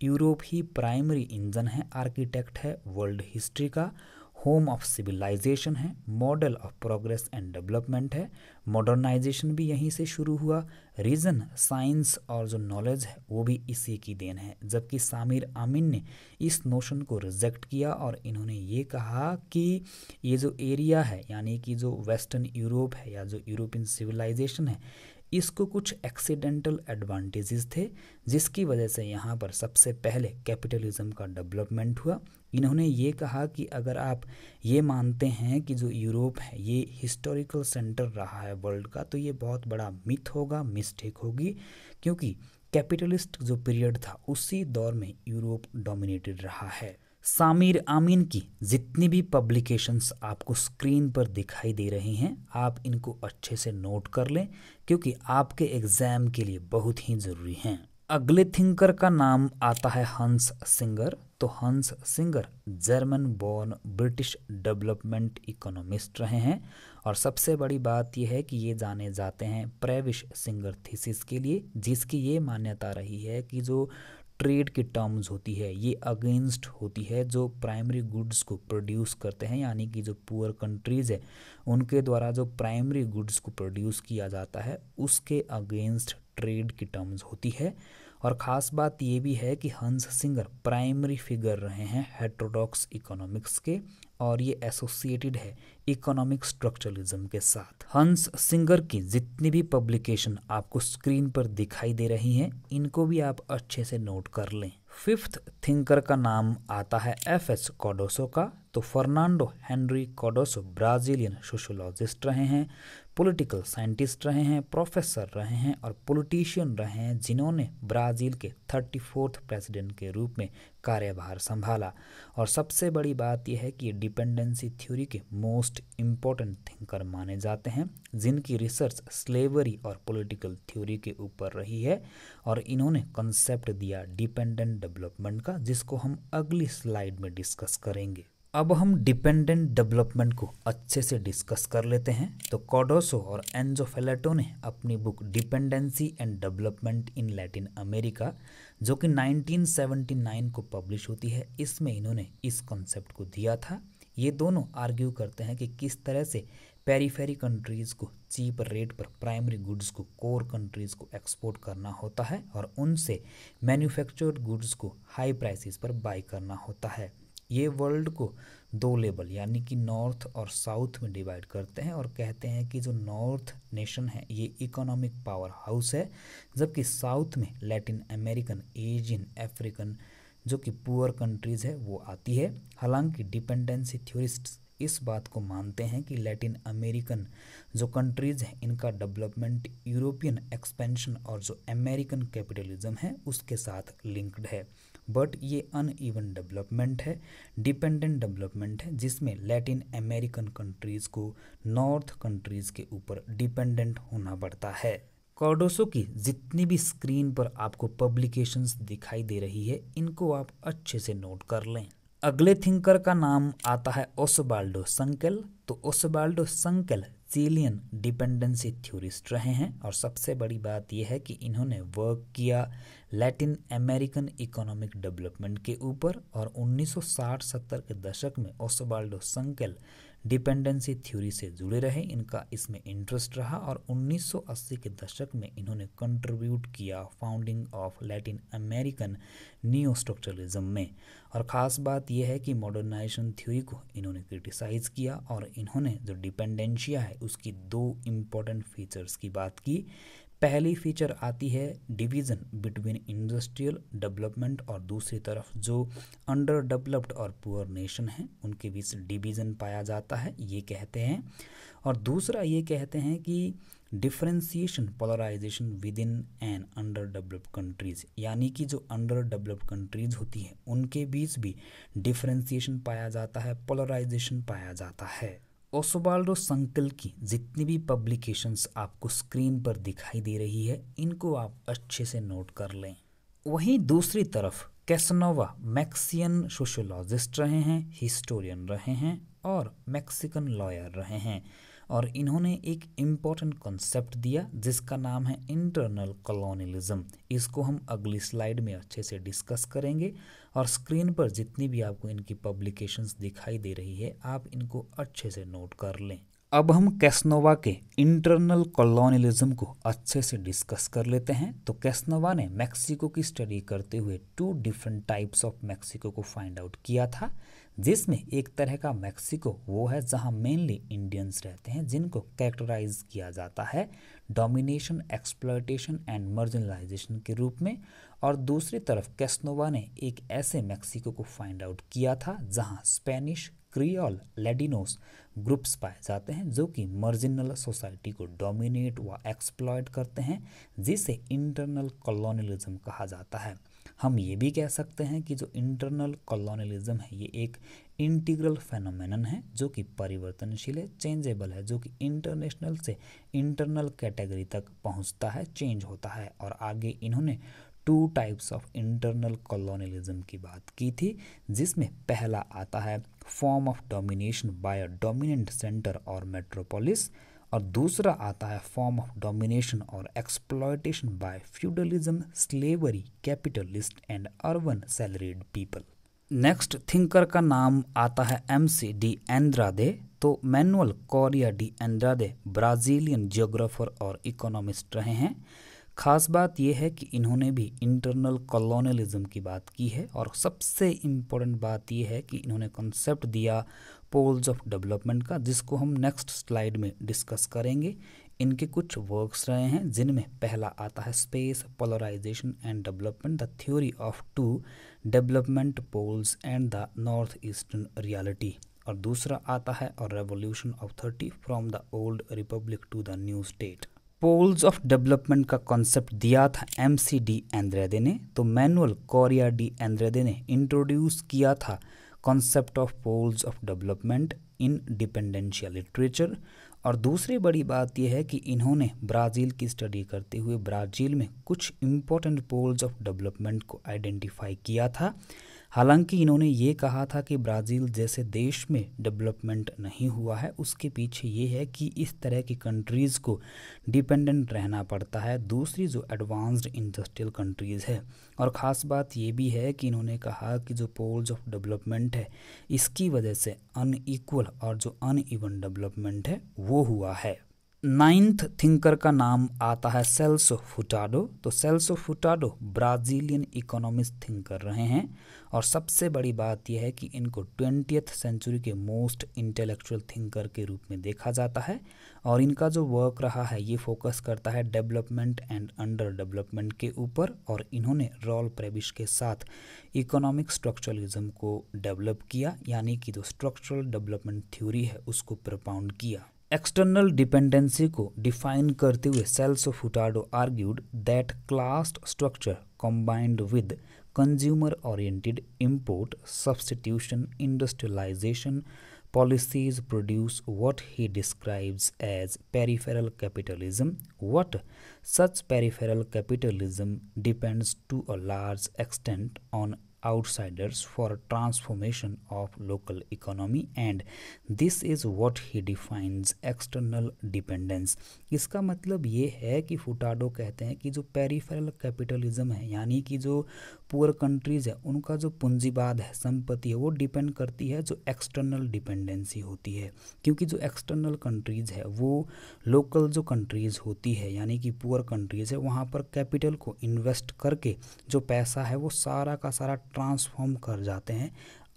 यूरोप ही प्राइमरी इंजन है, आर्किटेक्ट है वर्ल्ड हिस्ट्री का, होम ऑफ सिविलाइजेशन है, model of progress and development है, मॉडर्नाइजेशन भी यहीं से शुरू हुआ, रीजन, साइंस और जो नॉलेज है वो भी इसी की देन है। जबकि सामिर आमीन ने इस नोशन को रिजेक्ट किया और इन्होंने ये कहा कि ये जो एरिया है यानी कि जो वेस्टर्न यूरोप है या जो यूरोपियन सिविलाइजेशन है इसको कुछ एक्सीडेंटल एडवांटेजेस थे जिसकी वजह से यहाँ पर सबसे पहले कैपिटलिज्म का डेवलपमेंट हुआ। इन्होंने ये कहा कि अगर आप ये मानते हैं कि जो यूरोप है ये हिस्टोरिकल सेंटर रहा है वर्ल्ड का तो ये बहुत बड़ा मिथ होगा, मिस्टेक होगी, क्योंकि कैपिटलिस्ट जो पीरियड था उसी दौर में यूरोप डोमिनेटेड रहा है। सामिर आमीन की जितनी भी पब्लिकेशंस आपको स्क्रीन पर दिखाई दे रही हैं, आप इनको अच्छे से नोट कर लें क्योंकि आपके एग्जाम के लिए बहुत ही ज़रूरी हैं। अगले थिंकर का नाम आता है हंस सिंगर। तो Hans Singer German born British development economist रहे हैं और सबसे बड़ी बात यह है कि ये जाने जाते हैं प्रेविश सिंगर थीसिस के लिए, जिसकी ये मान्यता रही है कि जो ट्रेड की टर्म्स होती है ये अगेंस्ट होती है जो प्राइमरी गुड्स को प्रोड्यूस करते हैं, यानी कि जो पुअर कंट्रीज़ है उनके द्वारा जो प्राइमरी गुड्स को प्रोड्यूस किया जाता है उसके अगेंस्ट ट्रेड की टर्म्स होती है। और ख़ास बात ये भी है कि हंस सिंगर प्राइमरी फिगर रहे हैं हेटेरोडॉक्स इकोनॉमिक्स के और ये एसोसिएटेड है इकोनॉमिक स्ट्रक्चरलिज्म के साथ। हंस सिंगर की जितनी भी पब्लिकेशन आपको स्क्रीन पर दिखाई दे रही हैं इनको भी आप अच्छे से नोट कर लें। फिफ्थ थिंकर का नाम आता है एफ.एस. कार्डोसो का। तो Fernando Henry Cardoso Brazilian sociologist रहे हैं, पॉलिटिकल साइंटिस्ट रहे हैं, प्रोफेसर रहे हैं और पॉलिटिशियन रहे हैं जिन्होंने ब्राज़ील के 34th प्रेसिडेंट के रूप में कार्यभार संभाला। और सबसे बड़ी बात यह है कि ये डिपेंडेंसी थ्योरी के मोस्ट इम्पोर्टेंट थिंकर माने जाते हैं जिनकी रिसर्च स्लेवरी और पॉलिटिकल थ्योरी के ऊपर रही है और इन्होंने कॉन्सेप्ट दिया डिपेंडेंट डेवलपमेंट का, जिसको हम अगली स्लाइड में डिस्कस करेंगे। अब हम डिपेंडेंट डेवलपमेंट को अच्छे से डिस्कस कर लेते हैं। तो कार्डोसो और एंजो फेलेटो ने अपनी book dependency and development in Latin America जो कि 1979 को पब्लिश होती है, इसमें इन्होंने इस कॉन्सेप्ट को दिया था। ये दोनों आर्ग्यू करते हैं कि किस तरह से पेरीफेरी कंट्रीज़ को चीप रेट पर प्राइमरी गुड्स को कोर कंट्रीज़ को एक्सपोर्ट करना होता है और उनसे मैन्युफैक्चर्ड गुड्स को हाई प्राइसेस पर बाई करना होता है। ये वर्ल्ड को दो लेवल यानी कि नॉर्थ और साउथ में डिवाइड करते हैं और कहते हैं कि जो नॉर्थ नेशन है ये इकोनॉमिक पावर हाउस है, जबकि साउथ में लैटिन अमेरिकन, एशियन, अफ्रीकन जो कि पुअर कंट्रीज़ है वो आती है। हालांकि डिपेंडेंसी थ्योरिस्ट्स इस बात को मानते हैं कि लैटिन अमेरिकन जो कंट्रीज़ हैं इनका डेवलपमेंट यूरोपियन एक्सपेंशन और जो अमेरिकन कैपिटलिज्म है उसके साथ लिंक्ड है, बट ये अनइवन डेवलपमेंट है, डिपेंडेंट डेवलपमेंट है जिसमें लैटिन अमेरिकन कंट्रीज़ को नॉर्थ कंट्रीज़ के ऊपर डिपेंडेंट होना पड़ता है। कार्डोसो की जितनी भी स्क्रीन पर आपको पब्लिकेशंस दिखाई दे रही है इनको आप अच्छे से नोट कर लें। अगले थिंकर का नाम आता है ओसवाल्डो संकेल। तो ओसवाल्डो संकेल चिलियन डिपेंडेंसी थ्योरिस्ट रहे हैं और सबसे बड़ी बात यह है कि इन्होंने वर्क किया लैटिन अमेरिकन इकोनॉमिक डेवलपमेंट के ऊपर और 1960-70 के दशक में ओसवाल्डो संकेल डिपेंडेंसी थ्योरी से जुड़े रहे, इनका इसमें इंटरेस्ट रहा और 1980 के दशक में इन्होंने कंट्रीब्यूट किया founding of Latin American neo structuralism में। और ख़ास बात यह है कि मॉडर्नाइजेशन थ्योरी को इन्होंने क्रिटिसाइज़ किया और इन्होंने जो डिपेंडेंशिया है उसकी दो इम्पॉर्टेंट फीचर्स की बात की। पहली फीचर आती है डिवीज़न बिटवीन इंडस्ट्रियल डेवलपमेंट और दूसरी तरफ जो अंडर डेवलप्ड और पुअर नेशन हैं उनके बीच डिवीज़न पाया जाता है, ये कहते हैं। और दूसरा ये कहते हैं कि differentiation polarization within an under developed countries, यानी कि जो अंडर डेवलप्ड कंट्रीज़ होती हैं उनके बीच भी डिफरेंशिएशन पाया जाता है, पोलराइजेशन पाया जाता है। ओसवाल्डो संकेल की जितनी भी पब्लिकेशंस आपको स्क्रीन पर दिखाई दे रही है इनको आप अच्छे से नोट कर लें। वहीं दूसरी तरफ कैसनोवा मैक्सियन सोशोलॉजिस्ट रहे हैं, हिस्टोरियन रहे हैं और मैक्सिकन लॉयर रहे हैं और इन्होंने एक इम्पॉर्टेंट कॉन्सेप्ट दिया जिसका नाम है इंटरनल कॉलोनियलिज्म। इसको हम अगली स्लाइड में अच्छे से डिस्कस करेंगे और स्क्रीन पर जितनी भी आपको इनकी पब्लिकेशंस दिखाई दे रही है आप इनको अच्छे से नोट कर लें। अब हम कैसनोवा के इंटरनल कॉलोनियलिज्म को अच्छे से डिस्कस कर लेते हैं। तो कैसनोवा ने मैक्सिको की स्टडी करते हुए 2 डिफरेंट टाइप्स ऑफ मैक्सिको को फाइंड आउट किया था, जिसमें एक तरह का मैक्सिको वो है जहां मेनली इंडियंस रहते हैं, जिनको कैरेक्टराइज किया जाता है डोमिनेशन, एक्सप्लॉयटेशन एंड मार्जिनलाइजेशन के रूप में, और दूसरी तरफ कैसनोवा ने एक ऐसे मैक्सिको को फाइंड आउट किया था जहां स्पेनिश, क्रियोल, लैटिनोस ग्रुप्स पाए जाते हैं जो कि मार्जिनल सोसाइटी को डोमिनेट व एक्सप्लॉयट करते हैं, जिसे इंटरनल कॉलोनियलिज्म कहा जाता है। हम ये भी कह सकते हैं कि जो इंटरनल कॉलोनियलिज्म है ये एक इंटीग्रल फेनोमेनन है जो कि परिवर्तनशील है, चेंजेबल है, जो कि इंटरनेशनल से इंटरनल कैटेगरी तक पहुंचता है, चेंज होता है। और आगे इन्होंने 2 टाइप्स ऑफ इंटरनल कॉलोनियलिज्म की बात की थी, जिसमें पहला आता है form of domination by a dominant centre और मेट्रोपोलिस, और दूसरा आता है फॉर्म ऑफ डोमिनेशन और exploitation by feudalism, slavery, capitalist and urban salaried people. Next thinker का नाम आता है MC डी एंड्रादे। तो Manuel Correia de Andrade Brazilian geographer और इकोनॉमिस्ट रहे हैं। खास बात यह है कि इन्होंने भी इंटरनल कॉलोनियलिज्म की बात की है, और सबसे इम्पोर्टेंट बात यह है कि इन्होंने कॉन्सेप्ट दिया पोल्स ऑफ डेवलपमेंट का, जिसको हम नेक्स्ट स्लाइड में डिस्कस करेंगे। इनके कुछ वर्क्स रहे हैं जिनमें पहला आता है space, polarization and development, the theory of 2 development poles and the north eastern reality, और दूसरा आता है और revolution of 30 from the old republic to the new state. Poles of development का कॉन्सेप्ट दिया था MC डी एंड्रेदे ने। तो मैनुअल कोरिया डी एंड्रेदे ने इंट्रोड्यूस किया था concept of poles of development in dependential literature. और दूसरी बड़ी बात यह है कि इन्होंने ब्राज़ील की स्टडी करते हुए ब्राज़ील में कुछ इम्पोर्टेंट पोल्स ऑफ डेवलपमेंट को आइडेंटिफाई किया था। हालांकि इन्होंने ये कहा था कि ब्राज़ील जैसे देश में डेवलपमेंट नहीं हुआ है, उसके पीछे ये है कि इस तरह की कंट्रीज़ को डिपेंडेंट रहना पड़ता है दूसरी जो एडवांस्ड इंडस्ट्रियल कंट्रीज़ है। और ख़ास बात ये भी है कि इन्होंने कहा कि जो पोल्स ऑफ डेवलपमेंट है इसकी वजह से अनइक्वल और जो अनइवन डेवलपमेंट है वो हुआ है। 9th थिंकर का नाम आता है सेल्सो फुटाडो। तो सेल्सो फुटाडो ब्राज़ीलियन इकोनॉमिस्ट थिंकर रहे हैं, और सबसे बड़ी बात यह है कि इनको 20th सेंचुरी के मोस्ट इंटेलेक्चुअल थिंकर के रूप में देखा जाता है। और इनका जो वर्क रहा है ये फोकस करता है डेवलपमेंट एंड अंडर डेवलपमेंट के ऊपर, और इन्होंने रॉल प्रेबिश के साथ इकोनॉमिक स्ट्रक्चरलिज्म को डेवलप किया, यानी कि जो स्ट्रक्चरल डेवलपमेंट थ्योरी है उसको प्रपाउंड किया। एक्सटर्नल डिपेंडेंसी को डिफाइन करते हुए Celso Furtado argued that class structure combined with consumer-oriented import substitution industrialization policies produce what he describes as peripheral capitalism. What such peripheral capitalism depends to a large extent on outsiders for transformation of local economy, and this is what he defines external dependence. इसका मतलब ये है कि फुटाडो कहते हैं कि जो peripheral capitalism है, यानी कि जो पुअर कंट्रीज़ है उनका जो पूंजीवाद है, संपत्ति है, वो डिपेंड करती है जो एक्सटर्नल डिपेंडेंसी होती है। क्योंकि जो एक्सटर्नल कंट्रीज़ है वो लोकल जो कंट्रीज़ होती है यानी कि पुअर कंट्रीज़ है, वहाँ पर कैपिटल को इन्वेस्ट करके जो पैसा है वो सारा का सारा ट्रांसफॉर्म कर जाते हैं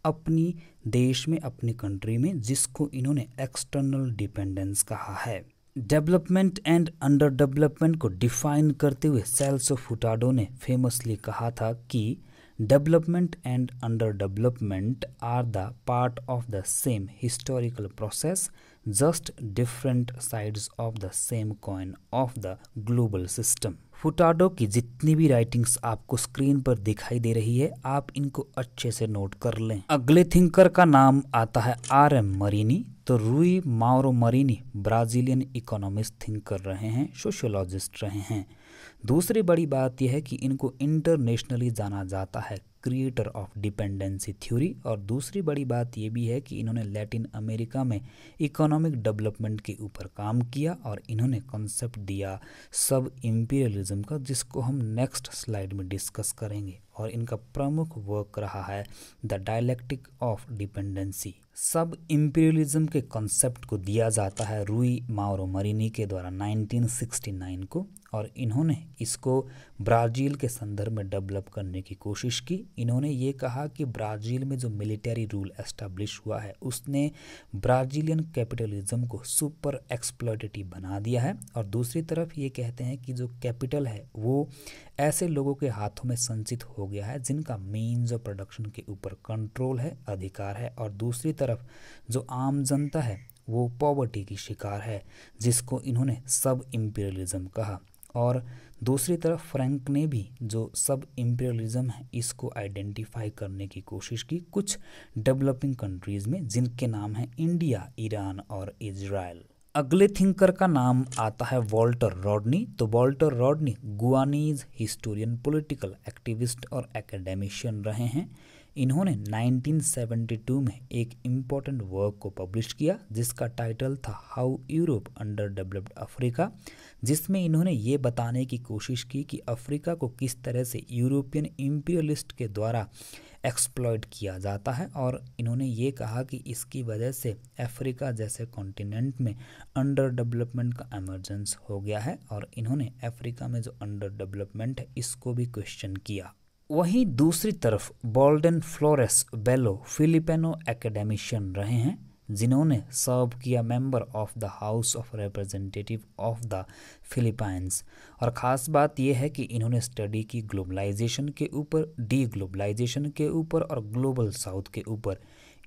अपनी देश में, अपनी कंट्री में, जिसको इन्होंने एक्सटर्नल डिपेंडेंस कहा है। डेवलपमेंट एंड अंडर डेवलपमेंट को डिफाइन करते हुए सेल्सो फुटाडो ने फेमसली कहा था कि development and underdevelopment are the part of the same historical process, just different sides of the same coin of the global system. Furtado की जितनी भी राइटिंग्स आपको स्क्रीन पर दिखाई दे रही है, आप इनको अच्छे से नोट कर लें। अगले थिंकर का नाम आता है RM मरीनी। तो रूई माउरो मरीनी ब्राज़ीलियन इकोनॉमिस्ट थिंकर रहे हैं, सोशियोलॉजिस्ट रहे हैं। दूसरी बड़ी बात यह है कि इनको इंटरनेशनली जाना जाता है क्रिएटर ऑफ डिपेंडेंसी थ्योरी, और दूसरी बड़ी बात यह भी है कि इन्होंने लैटिन अमेरिका में इकोनॉमिक डेवलपमेंट के ऊपर काम किया, और इन्होंने कॉन्सेप्ट दिया सब इम्पीरियलिज्म का, जिसको हम नेक्स्ट स्लाइड में डिस्कस करेंगे। और इनका प्रमुख वर्क रहा है द डायलेक्टिक ऑफ डिपेंडेंसी। सब इंपीरियलिज्म के कॉन्सेप्ट को दिया जाता है रूई माउरो मरीनी के द्वारा 1969 को, और इन्होंने इसको ब्राज़ील के संदर्भ में डेवलप करने की कोशिश की। इन्होंने ये कहा कि ब्राज़ील में जो मिलिट्री रूल एस्टेब्लिश हुआ है उसने ब्राज़ीलियन कैपिटलिज्म को सुपर एक्सप्लॉयटेटिव बना दिया है, और दूसरी तरफ ये कहते हैं कि जो कैपिटल है वो ऐसे लोगों के हाथों में संचित हो गया है जिनका मीन्स ऑफ प्रोडक्शन के ऊपर कंट्रोल है, अधिकार है, और दूसरी तरफ जो आम जनता है वो पॉवर्टी की शिकार है, जिसको इन्होंने सब इंपीरियलिज्म कहा। और दूसरी तरफ फ्रैंक ने भी जो सब इंपीरियलिज्म है इसको आइडेंटिफाई करने की कोशिश की कुछ डेवलपिंग कंट्रीज़ में, जिनके नाम हैं इंडिया, ईरान और इजराइल। अगले थिंकर का नाम आता है वॉल्टर रॉडनी। तो Walter Rodney Guyanese historian, political activist और एकेडमिशियन रहे हैं। इन्होंने 1972 में एक इम्पॉर्टेंट वर्क को पब्लिश किया जिसका टाइटल था how Europe under developed Africa, जिसमें इन्होंने ये बताने की कोशिश की कि अफ्रीका को किस तरह से यूरोपियन इम्पीरियलिस्ट के द्वारा एक्सप्लॉइट किया जाता है, और इन्होंने ये कहा कि इसकी वजह से अफ्रीका जैसे कॉन्टिनेंट में अंडर डेवलपमेंट का एमरजेंस हो गया है, और इन्होंने अफ्रीका में जो अंडर डेवलपमेंट है इसको भी क्वेश्चन किया। वहीं दूसरी तरफ बॉल्डन फ्लोरेस बेलो फिलिपिनो एकेडमिशियन रहे हैं जिन्होंने सर्व किया member of the house of representative of the Philippines, और ख़ास बात यह है कि इन्होंने स्टडी की ग्लोबलाइजेशन के ऊपर, डी ग्लोबलाइजेशन के ऊपर और ग्लोबल साउथ के ऊपर।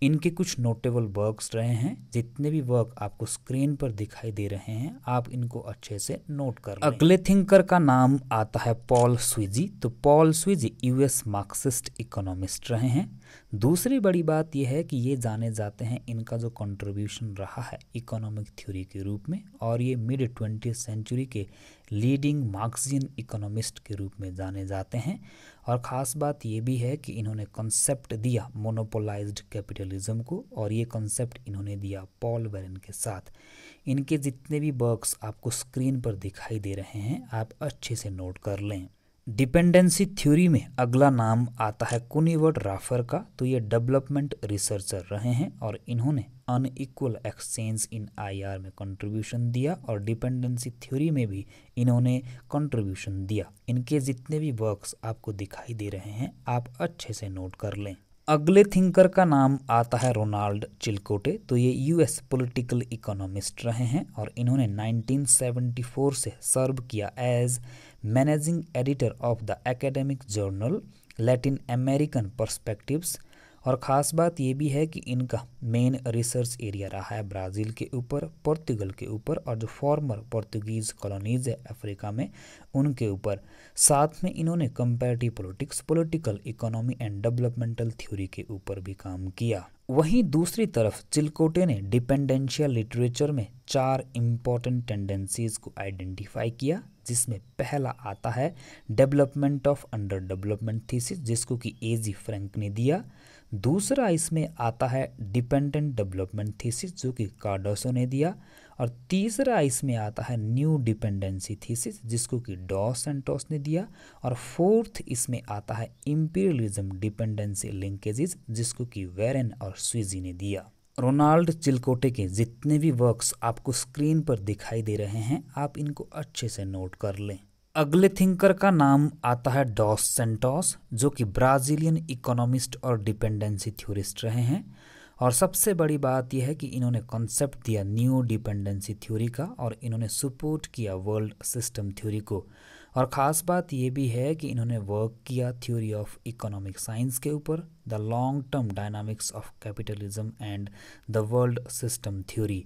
इनके कुछ नोटेबल वर्क्स रहे हैं। जितने भी वर्क आपको स्क्रीन पर दिखाई दे रहे हैं आप इनको अच्छे से नोट कर लें। अगले थिंकर का नाम आता है पॉल स्विजी। तो Paul Sweezy US Marxist economist रहे हैं। दूसरी बड़ी बात यह है कि ये जाने जाते हैं इनका जो कंट्रीब्यूशन रहा है इकोनॉमिक थ्योरी के रूप में, और ये मिड 20th सेंचुरी के लीडिंग मार्क्सियन इकोनॉमिस्ट के रूप में जाने जाते हैं। और ख़ास बात ये भी है कि इन्होंने कॉन्सेप्ट दिया मोनोपोलाइज्ड कैपिटलिज्म को, और ये कॉन्सेप्ट इन्होंने दिया पॉल वेरेन के साथ। इनके जितने भी वर्क्स आपको स्क्रीन पर दिखाई दे रहे हैं आप अच्छे से नोट कर लें। डिपेंडेंसी थ्योरी में अगला नाम आता है कुनिवर्ट राफर का। तो ये डेवलपमेंट रिसर्चर रहे हैं और इन्होंने अनइक्वल एक्सचेंज इन आईआर में कंट्रीब्यूशन दिया, और डिपेंडेंसी थ्योरी में भी इन्होंने कंट्रीब्यूशन दिया। इनके जितने भी वर्क्स आपको दिखाई दे रहे हैं आप अच्छे से नोट कर लें। अगले थिंकर का नाम आता है रोनाल्ड चिलकोटे। तो ये यूएस पॉलिटिकल इकोनॉमिस्ट रहे हैं और इन्होंने 1974 से सर्व किया as managing editor of the academic journal Latin American perspectives. और ख़ास बात ये भी है कि इनका मेन रिसर्च एरिया रहा है ब्राज़ील के ऊपर, पोर्तुगल के ऊपर, और जो फॉर्मर पोर्तुगीज़ कॉलोनीज है अफ्रीका में उनके ऊपर। साथ में इन्होंने comparative politics, political economy and developmental theory के ऊपर भी काम किया। वहीं दूसरी तरफ चिलकोटे ने डिपेंडेंशियल लिटरेचर में 4 इम्पॉर्टेंट टेंडेंसीज को आइडेंटिफाई किया, जिसमें पहला आता है development of under development thesis, जिसको कि एजी फ्रैंक ने दिया। दूसरा इसमें आता है डिपेंडेंट डेवलपमेंट थीसिस, जो कि कार्डोसो ने दिया। और तीसरा इसमें आता है न्यू डिपेंडेंसी थीसिस, जिसको कि डॉस सैंटोस ने दिया। और फोर्थ इसमें आता है इंपीरियलिज्म डिपेंडेंसी लिंकेजेस, जिसको कि वेरेन और स्विजी ने दिया। रोनाल्ड चिलकोटे के जितने भी वर्क्स आपको स्क्रीन पर दिखाई दे रहे हैं आप इनको अच्छे से नोट कर लें। अगले थिंकर का नाम आता है डॉस सैंटोस, जो कि ब्राज़ीलियन इकोनॉमिस्ट और डिपेंडेंसी थ्योरिस्ट रहे हैं। और सबसे बड़ी बात यह है कि इन्होंने कॉन्सेप्ट दिया न्यू डिपेंडेंसी थ्योरी का, और इन्होंने सपोर्ट किया वर्ल्ड सिस्टम थ्योरी को। और ख़ास बात यह भी है कि इन्होंने वर्क किया थ्योरी ऑफ इकोनॉमिक साइंस के ऊपर, the long term dynamics of capitalism and the world system theory.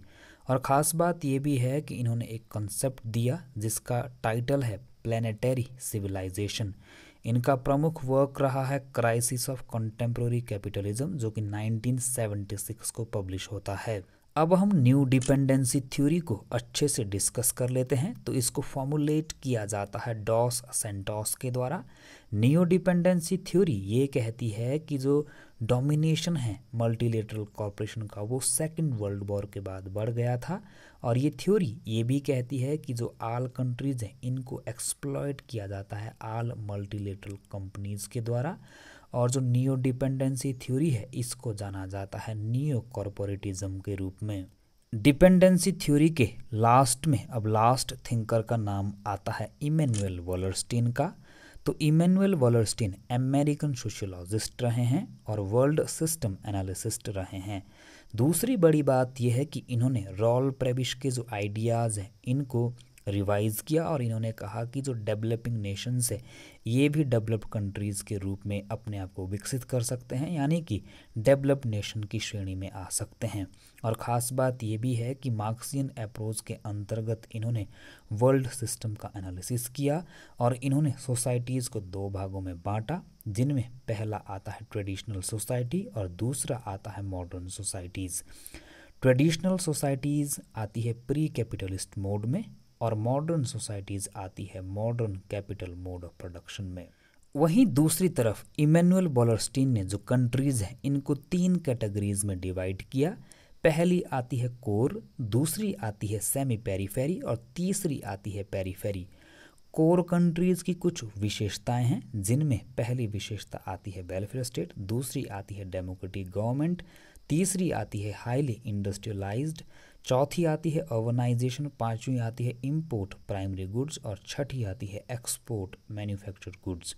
और ख़ास बात यह भी है कि इन्होंने एक कॉन्सेप्ट दिया जिसका टाइटल है प्लैनेटरी सिविलाइजेशन। इनका प्रमुख वर्क रहा है क्राइसिस ऑफ कंटेम्प्रेरी कैपिटलिज्म, जो कि 1976 को पब्लिश होता है। अब हम न्यू डिपेंडेंसी थ्योरी को अच्छे से डिस्कस कर लेते हैं। तो इसको फॉर्मुलेट किया जाता है डॉस सेंटोस के द्वारा। न्यू डिपेंडेंसी थ्योरी ये कहती है कि जो डोमिनेशन है मल्टीलेटरल कॉर्पोरेशन का वो सेकेंड वर्ल्ड वॉर के बाद बढ़ गया था। और ये थ्योरी ये भी कहती है कि जो आल कंट्रीज़ हैं इनको एक्सप्लॉइट किया जाता है आल मल्टीलेटरल कंपनीज़ के द्वारा। और जो नियो डिपेंडेंसी थ्योरी है इसको जाना जाता है नियो कॉर्पोरेटिज्म के रूप में। डिपेंडेंसी थ्योरी के लास्ट में अब लास्ट थिंकर का नाम आता है इमैनुअल वॉलरस्टीन का। तो इमैनुअल वॉलरस्टीन अमेरिकन सोशियोलॉजिस्ट रहे हैं और वर्ल्ड सिस्टम एनालिसिस्ट रहे हैं। दूसरी बड़ी बात यह है कि इन्होंने रॉल प्रेबिश के जो आइडियाज़ हैं इनको रिवाइज़ किया और इन्होंने कहा कि जो डेवलपिंग नेशंस है ये भी डेवलप्ड कंट्रीज़ के रूप में अपने आप को विकसित कर सकते हैं, यानी कि डेवलप्ड नेशन की श्रेणी में आ सकते हैं। और ख़ास बात ये भी है कि मार्क्सियन अप्रोच के अंतर्गत इन्होंने वर्ल्ड सिस्टम का एनालिसिस किया और इन्होंने सोसाइटीज़ को दो भागों में बांटा, जिनमें पहला आता है ट्रेडिशनल सोसाइटी और दूसरा आता है मॉडर्न सोसाइटीज़। ट्रेडिशनल सोसाइटीज़ आती है प्री कैपिटलिस्ट मोड में और मॉडर्न सोसाइटीज़ आती है modern capital mode of production में। वहीं दूसरी तरफ इमैनुअल वॉलरस्टीन ने जो कंट्रीज़ हैं इनको 3 कैटेगरीज में डिवाइड किया। पहली आती है कोर, दूसरी आती है सेमी पेरीफेरी और तीसरी आती है पेरीफेरी। कोर कंट्रीज़ की कुछ विशेषताएं हैं, जिनमें पहली विशेषता आती है वेलफेयर स्टेट, दूसरी आती है डेमोक्रेटिक गवर्नमेंट, तीसरी आती है हाईली इंडस्ट्रियलाइज्ड, चौथी आती है अर्बनाइजेशन, पांचवी आती है इंपोर्ट प्राइमरी गुड्स और छठी आती है एक्सपोर्ट मैन्युफैक्चर्ड गुड्स।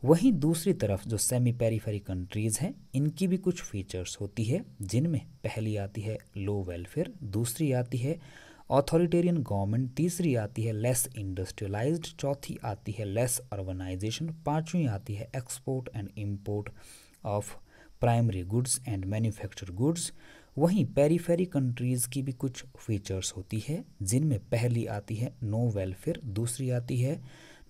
वहीं दूसरी तरफ जो सेमी पेरीफेरी कंट्रीज़ हैं इनकी भी कुछ फीचर्स होती है, जिनमें पहली आती है लो वेलफेयर, दूसरी आती है ऑथोरिटेरियन गवर्नमेंट, तीसरी आती है लेस इंडस्ट्रियलाइज्ड, चौथी आती है लेस अर्बनाइजेशन, पांचवी आती है export and import of primary goods and manufactured goods. वहीं पेरीफेरी कंट्रीज़ की भी कुछ फीचर्स होती है, जिनमें पहली आती है नो वेलफेयर, दूसरी आती है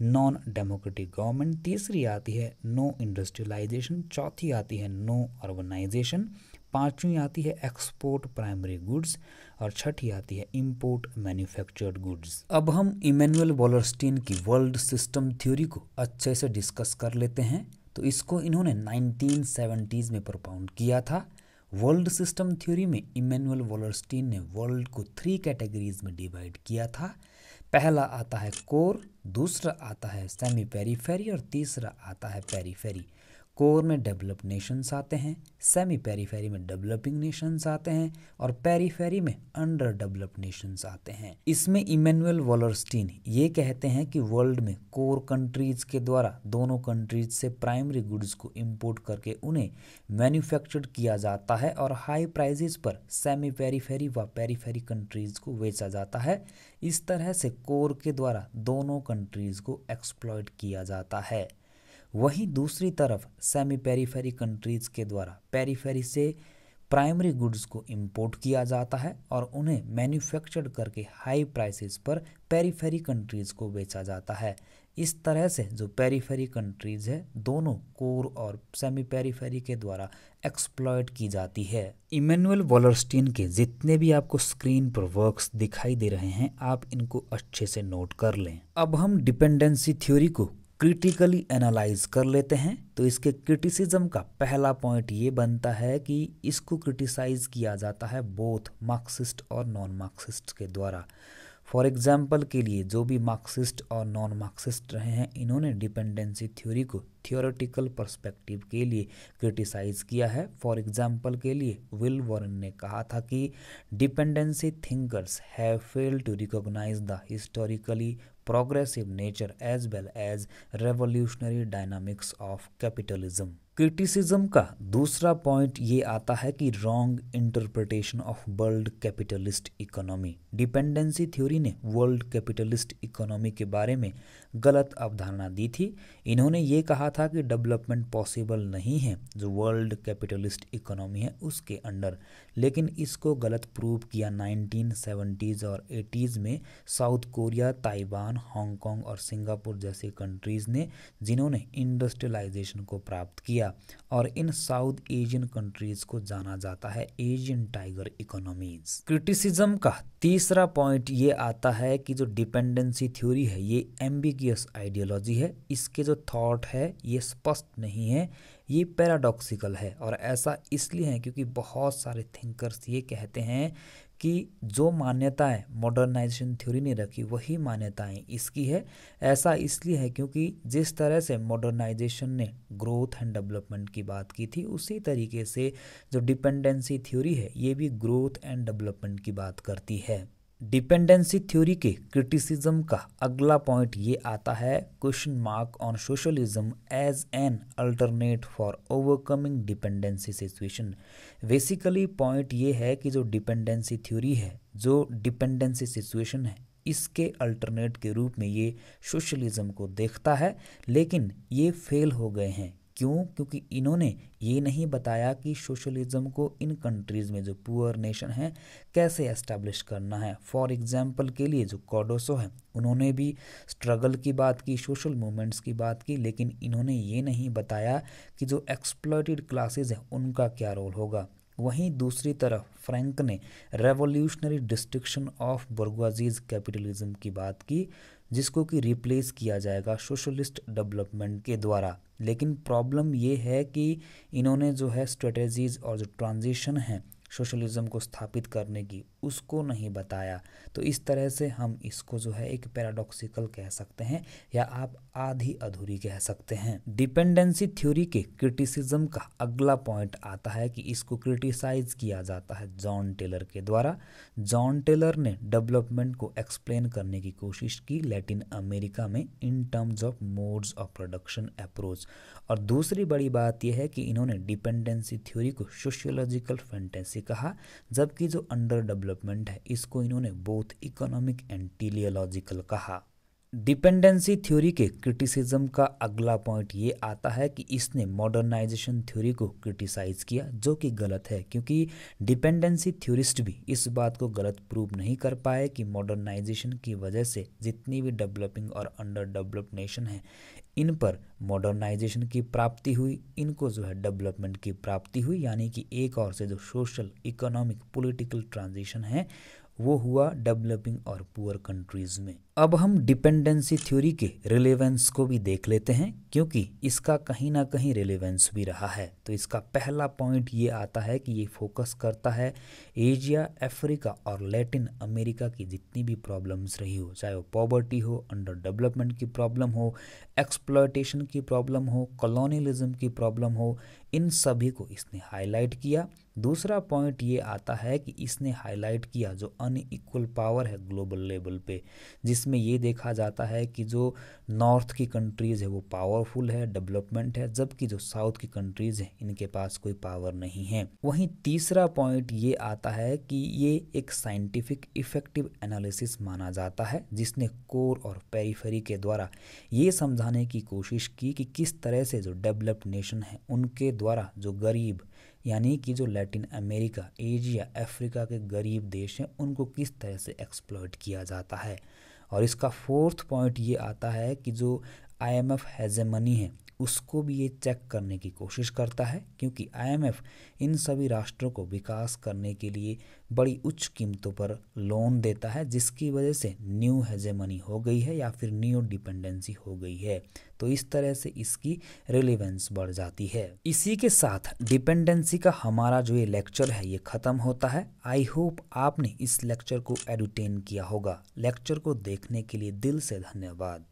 नॉन डेमोक्रेटिक गवर्नमेंट, तीसरी आती है नो इंडस्ट्रियलाइजेशन, चौथी आती है नो अर्बनाइजेशन, पांचवी आती है एक्सपोर्ट प्राइमरी गुड्स और छठी आती है इंपोर्ट मैन्युफैक्चर्ड गुड्स। अब हम इमैनुअल वॉलरस्टीन की वर्ल्ड सिस्टम थ्योरी को अच्छे से डिस्कस कर लेते हैं। तो इसको इन्होंने 1970s में propound किया था। वर्ल्ड सिस्टम थ्योरी में इमैनुअल वॉलरस्टीन ने वर्ल्ड को 3 कैटेगरीज में डिवाइड किया था। पहला आता है कोर, दूसरा आता है सेमी पेरीफेरी और तीसरा आता है पेरीफेरी। कोर में डेवलप्ड नेशंस आते हैं, सेमी पेरीफेरी में डेवलपिंग नेशंस आते हैं और पेरीफेरी में अंडर डेवलप्ड नेशंस आते हैं। इसमें इमैनुअल वॉलरस्टीन ये कहते हैं कि वर्ल्ड में कोर कंट्रीज के द्वारा दोनों कंट्रीज से प्राइमरी गुड्स को इंपोर्ट करके उन्हें मैन्युफैक्चर्ड किया जाता है और हाई प्राइजेस पर सेमी पेरीफेरी व पेरीफेरी कंट्रीज को बेचा जाता है। इस तरह से कोर के द्वारा दोनों कंट्रीज को एक्सप्लॉइट किया जाता है। वहीं दूसरी तरफ सेमी पेरीफेरी कंट्रीज के द्वारा पेरीफेरी से प्राइमरी गुड्स को इंपोर्ट किया जाता है और उन्हें मैन्युफैक्चर्ड करके हाई प्राइसेस पर पेरीफेरी कंट्रीज को बेचा जाता है। इस तरह से जो पेरीफेरी कंट्रीज है दोनों कोर और सेमी पेरीफेरी के द्वारा एक्सप्लॉइट की जाती है। इमैनुअल वॉलरस्टीन के जितने भी आपको स्क्रीन पर वर्क्स दिखाई दे रहे हैं आप इनको अच्छे से नोट कर लें। अब हम डिपेंडेंसी थ्योरी को क्रिटिकली एनालाइज कर लेते हैं। तो इसके क्रिटिसिज्म का पहला पॉइंट ये बनता है कि इसको क्रिटिसाइज किया जाता है बोथ मार्क्सिस्ट और नॉन मार्क्सिस्ट के द्वारा। फॉर एग्जाम्पल के लिए जो भी मार्क्सिस्ट और नॉन मार्क्सिस्ट रहे हैं इन्होंने डिपेंडेंसी थ्योरी को थियोरेटिकल पर्सपेक्टिव के लिए क्रिटिसाइज किया है। फॉर एग्जाम्पल के लिए विल वॉरेन ने कहा था कि dependency thinkers have failed to recognize the historically progressive nature as well as revolutionary dynamics of capitalism। Criticism का दूसरा पॉइंट ये आता है कि wrong interpretation of world capitalist economy. Dependency theory ने वर्ल्ड कैपिटलिस्ट इकोनॉमी के बारे में गलत अवधारणा दी थी। इन्होंने ये कहा था कि डेवलपमेंट पॉसिबल नहीं है जो वर्ल्ड कैपिटलिस्ट इकोनॉमी है उसके अंडर, लेकिन इसको गलत प्रूव किया 1970s और 80s में साउथ कोरिया, ताइवान, हांगकांग और सिंगापुर जैसे कंट्रीज़ ने, जिन्होंने इंडस्ट्रियलाइजेशन को प्राप्त किया। इंडिया और इन साउथ एशियन कंट्रीज को जाना जाता है एशियन टाइगर इकोनॉमीज। क्रिटिसिज्म का तीसरा पॉइंट ये आता है कि जो डिपेंडेंसी थ्योरी है ये एम्बिगियस आइडियोलॉजी है, इसके जो थॉट है ये स्पष्ट नहीं है, ये पैराडॉक्सिकल है। और ऐसा इसलिए है क्योंकि बहुत सारे थिंकर्स ये कहते हैं कि जो मान्यताएं मॉडर्नाइजेशन थ्योरी ने रखी वही मान्यताएं इसकी है। ऐसा इसलिए है क्योंकि जिस तरह से मॉडर्नाइजेशन ने ग्रोथ एंड डेवलपमेंट की बात की थी, उसी तरीके से जो डिपेंडेंसी थ्योरी है ये भी ग्रोथ एंड डेवलपमेंट की बात करती है। डिपेंडेंसी थ्योरी के क्रिटिसिज्म का अगला पॉइंट ये आता है question mark on socialism as an alternate for overcoming dependency situation. Basically point ये है कि जो डिपेंडेंसी थ्योरी है, जो डिपेंडेंसी सिचुएशन है, इसके अल्टरनेट के रूप में ये सोशलिज्म को देखता है, लेकिन ये फेल हो गए हैं। क्यों? क्योंकि इन्होंने ये नहीं बताया कि सोशलिज्म को इन कंट्रीज़ में जो पुअर नेशन हैं कैसे एस्टैब्लिश करना है। फॉर एग्जांपल के लिए जो कार्डोसो है उन्होंने भी स्ट्रगल की बात की, सोशल मूवमेंट्स की बात की, लेकिन इन्होंने ये नहीं बताया कि जो एक्सप्लॉइटेड क्लासेस हैं उनका क्या रोल होगा। वहीं दूसरी तरफ फ्रैंक ने रेवोल्यूशनरी डिस्ट्रक्शन ऑफ बुर्जुआजीज कैपिटलिज्म की बात की, जिसको कि रिप्लेस किया जाएगा सोशलिस्ट डेवलपमेंट के द्वारा। लेकिन प्रॉब्लम ये है कि इन्होंने जो है स्ट्रेटजीज और जो ट्रांजिशन है सोशलिज्म को स्थापित करने की उसको नहीं बताया। तो इस तरह से हम इसको जो है एक पैराडॉक्सिकल कह सकते हैं या आप आधी अधूरी कह सकते हैं। डिपेंडेंसी थ्योरी के क्रिटिसिज्म का अगला पॉइंट आता है कि इसको क्रिटिसाइज किया जाता है जॉन टेलर के द्वारा। जॉन टेलर ने डेवलपमेंट को एक्सप्लेन करने की कोशिश की लैटिन अमेरिका में in terms of modes of production approach. और दूसरी बड़ी बात यह है कि इन्होंने डिपेंडेंसी थ्योरी को सोशियोलॉजिकल फैंटेसी कहा, जबकि जो अंडर डेवलपमेंट है इसको इन्होंने बोथ इकोनॉमिक एंड टेलियोलॉजिकल कहा। डिपेंडेंसी थ्योरी के क्रिटिसिज्म का अगला पॉइंट ये आता है कि इसने मॉडर्नाइजेशन थ्योरी को क्रिटिसाइज किया, जो कि गलत है, क्योंकि डिपेंडेंसी थ्योरिस्ट भी इस बात को गलत प्रूव नहीं कर पाए कि मॉडर्नाइजेशन की वजह से जितनी भी डेवलपिंग और अंडर डेवलप्ड नेशन हैं इन पर मॉडर्नाइजेशन की प्राप्ति हुई, इनको जो है डेवलपमेंट की प्राप्ति हुई, यानी कि एक और से जो सोशल इकोनॉमिक पॉलिटिकल ट्रांजिशन है वो हुआ डेवलपिंग और पुअर कंट्रीज में। अब हम डिपेंडेंसी थ्योरी के रिलेवेंस को भी देख लेते हैं, क्योंकि इसका कहीं ना कहीं रिलेवेंस भी रहा है। तो इसका पहला पॉइंट ये आता है कि ये फोकस करता है एशिया, अफ्रीका और लैटिन अमेरिका की जितनी भी प्रॉब्लम्स रही हो, चाहे वो पॉवर्टी हो, अंडर डेवलपमेंट की प्रॉब्लम हो, एक्सप्लॉयटेशन की प्रॉब्लम हो, कॉलोनियलिज्म की प्रॉब्लम हो, इन सभी को इसने हाईलाइट किया। दूसरा पॉइंट ये आता है कि इसने हाईलाइट किया जो अनइक्वल पावर है ग्लोबल लेवल पे, जिसमें ये देखा जाता है कि जो नॉर्थ की कंट्रीज़ है वो पावरफुल है, डेवलपमेंट है, जबकि जो साउथ की कंट्रीज़ हैं इनके पास कोई पावर नहीं है। वहीं तीसरा पॉइंट ये आता है कि ये एक साइंटिफिक इफेक्टिव एनालिसिस माना जाता है, जिसने कोर और पेरिफेरी के द्वारा ये समझाने की कोशिश की कि किस तरह से जो डेवलप्ड नेशन है उनके द्वारा जो गरीब, यानी कि जो लैटिन अमेरिका, एशिया, अफ्रीका के गरीब देश हैं उनको किस तरह से एक्सप्लॉइट किया जाता है। और इसका फोर्थ पॉइंट ये आता है कि जो IMF हेजेमनी है उसको भी ये चेक करने की कोशिश करता है, क्योंकि IMF इन सभी राष्ट्रों को विकास करने के लिए बड़ी उच्च कीमतों पर लोन देता है, जिसकी वजह से न्यू हेजेमनी हो गई है या फिर न्यू डिपेंडेंसी हो गई है। तो इस तरह से इसकी रिलेवेंस बढ़ जाती है। इसी के साथ डिपेंडेंसी का हमारा जो ये लेक्चर है ये ख़त्म होता है। आई होप आपने इस लेक्चर को एडुटेन किया होगा। लेक्चर को देखने के लिए दिल से धन्यवाद।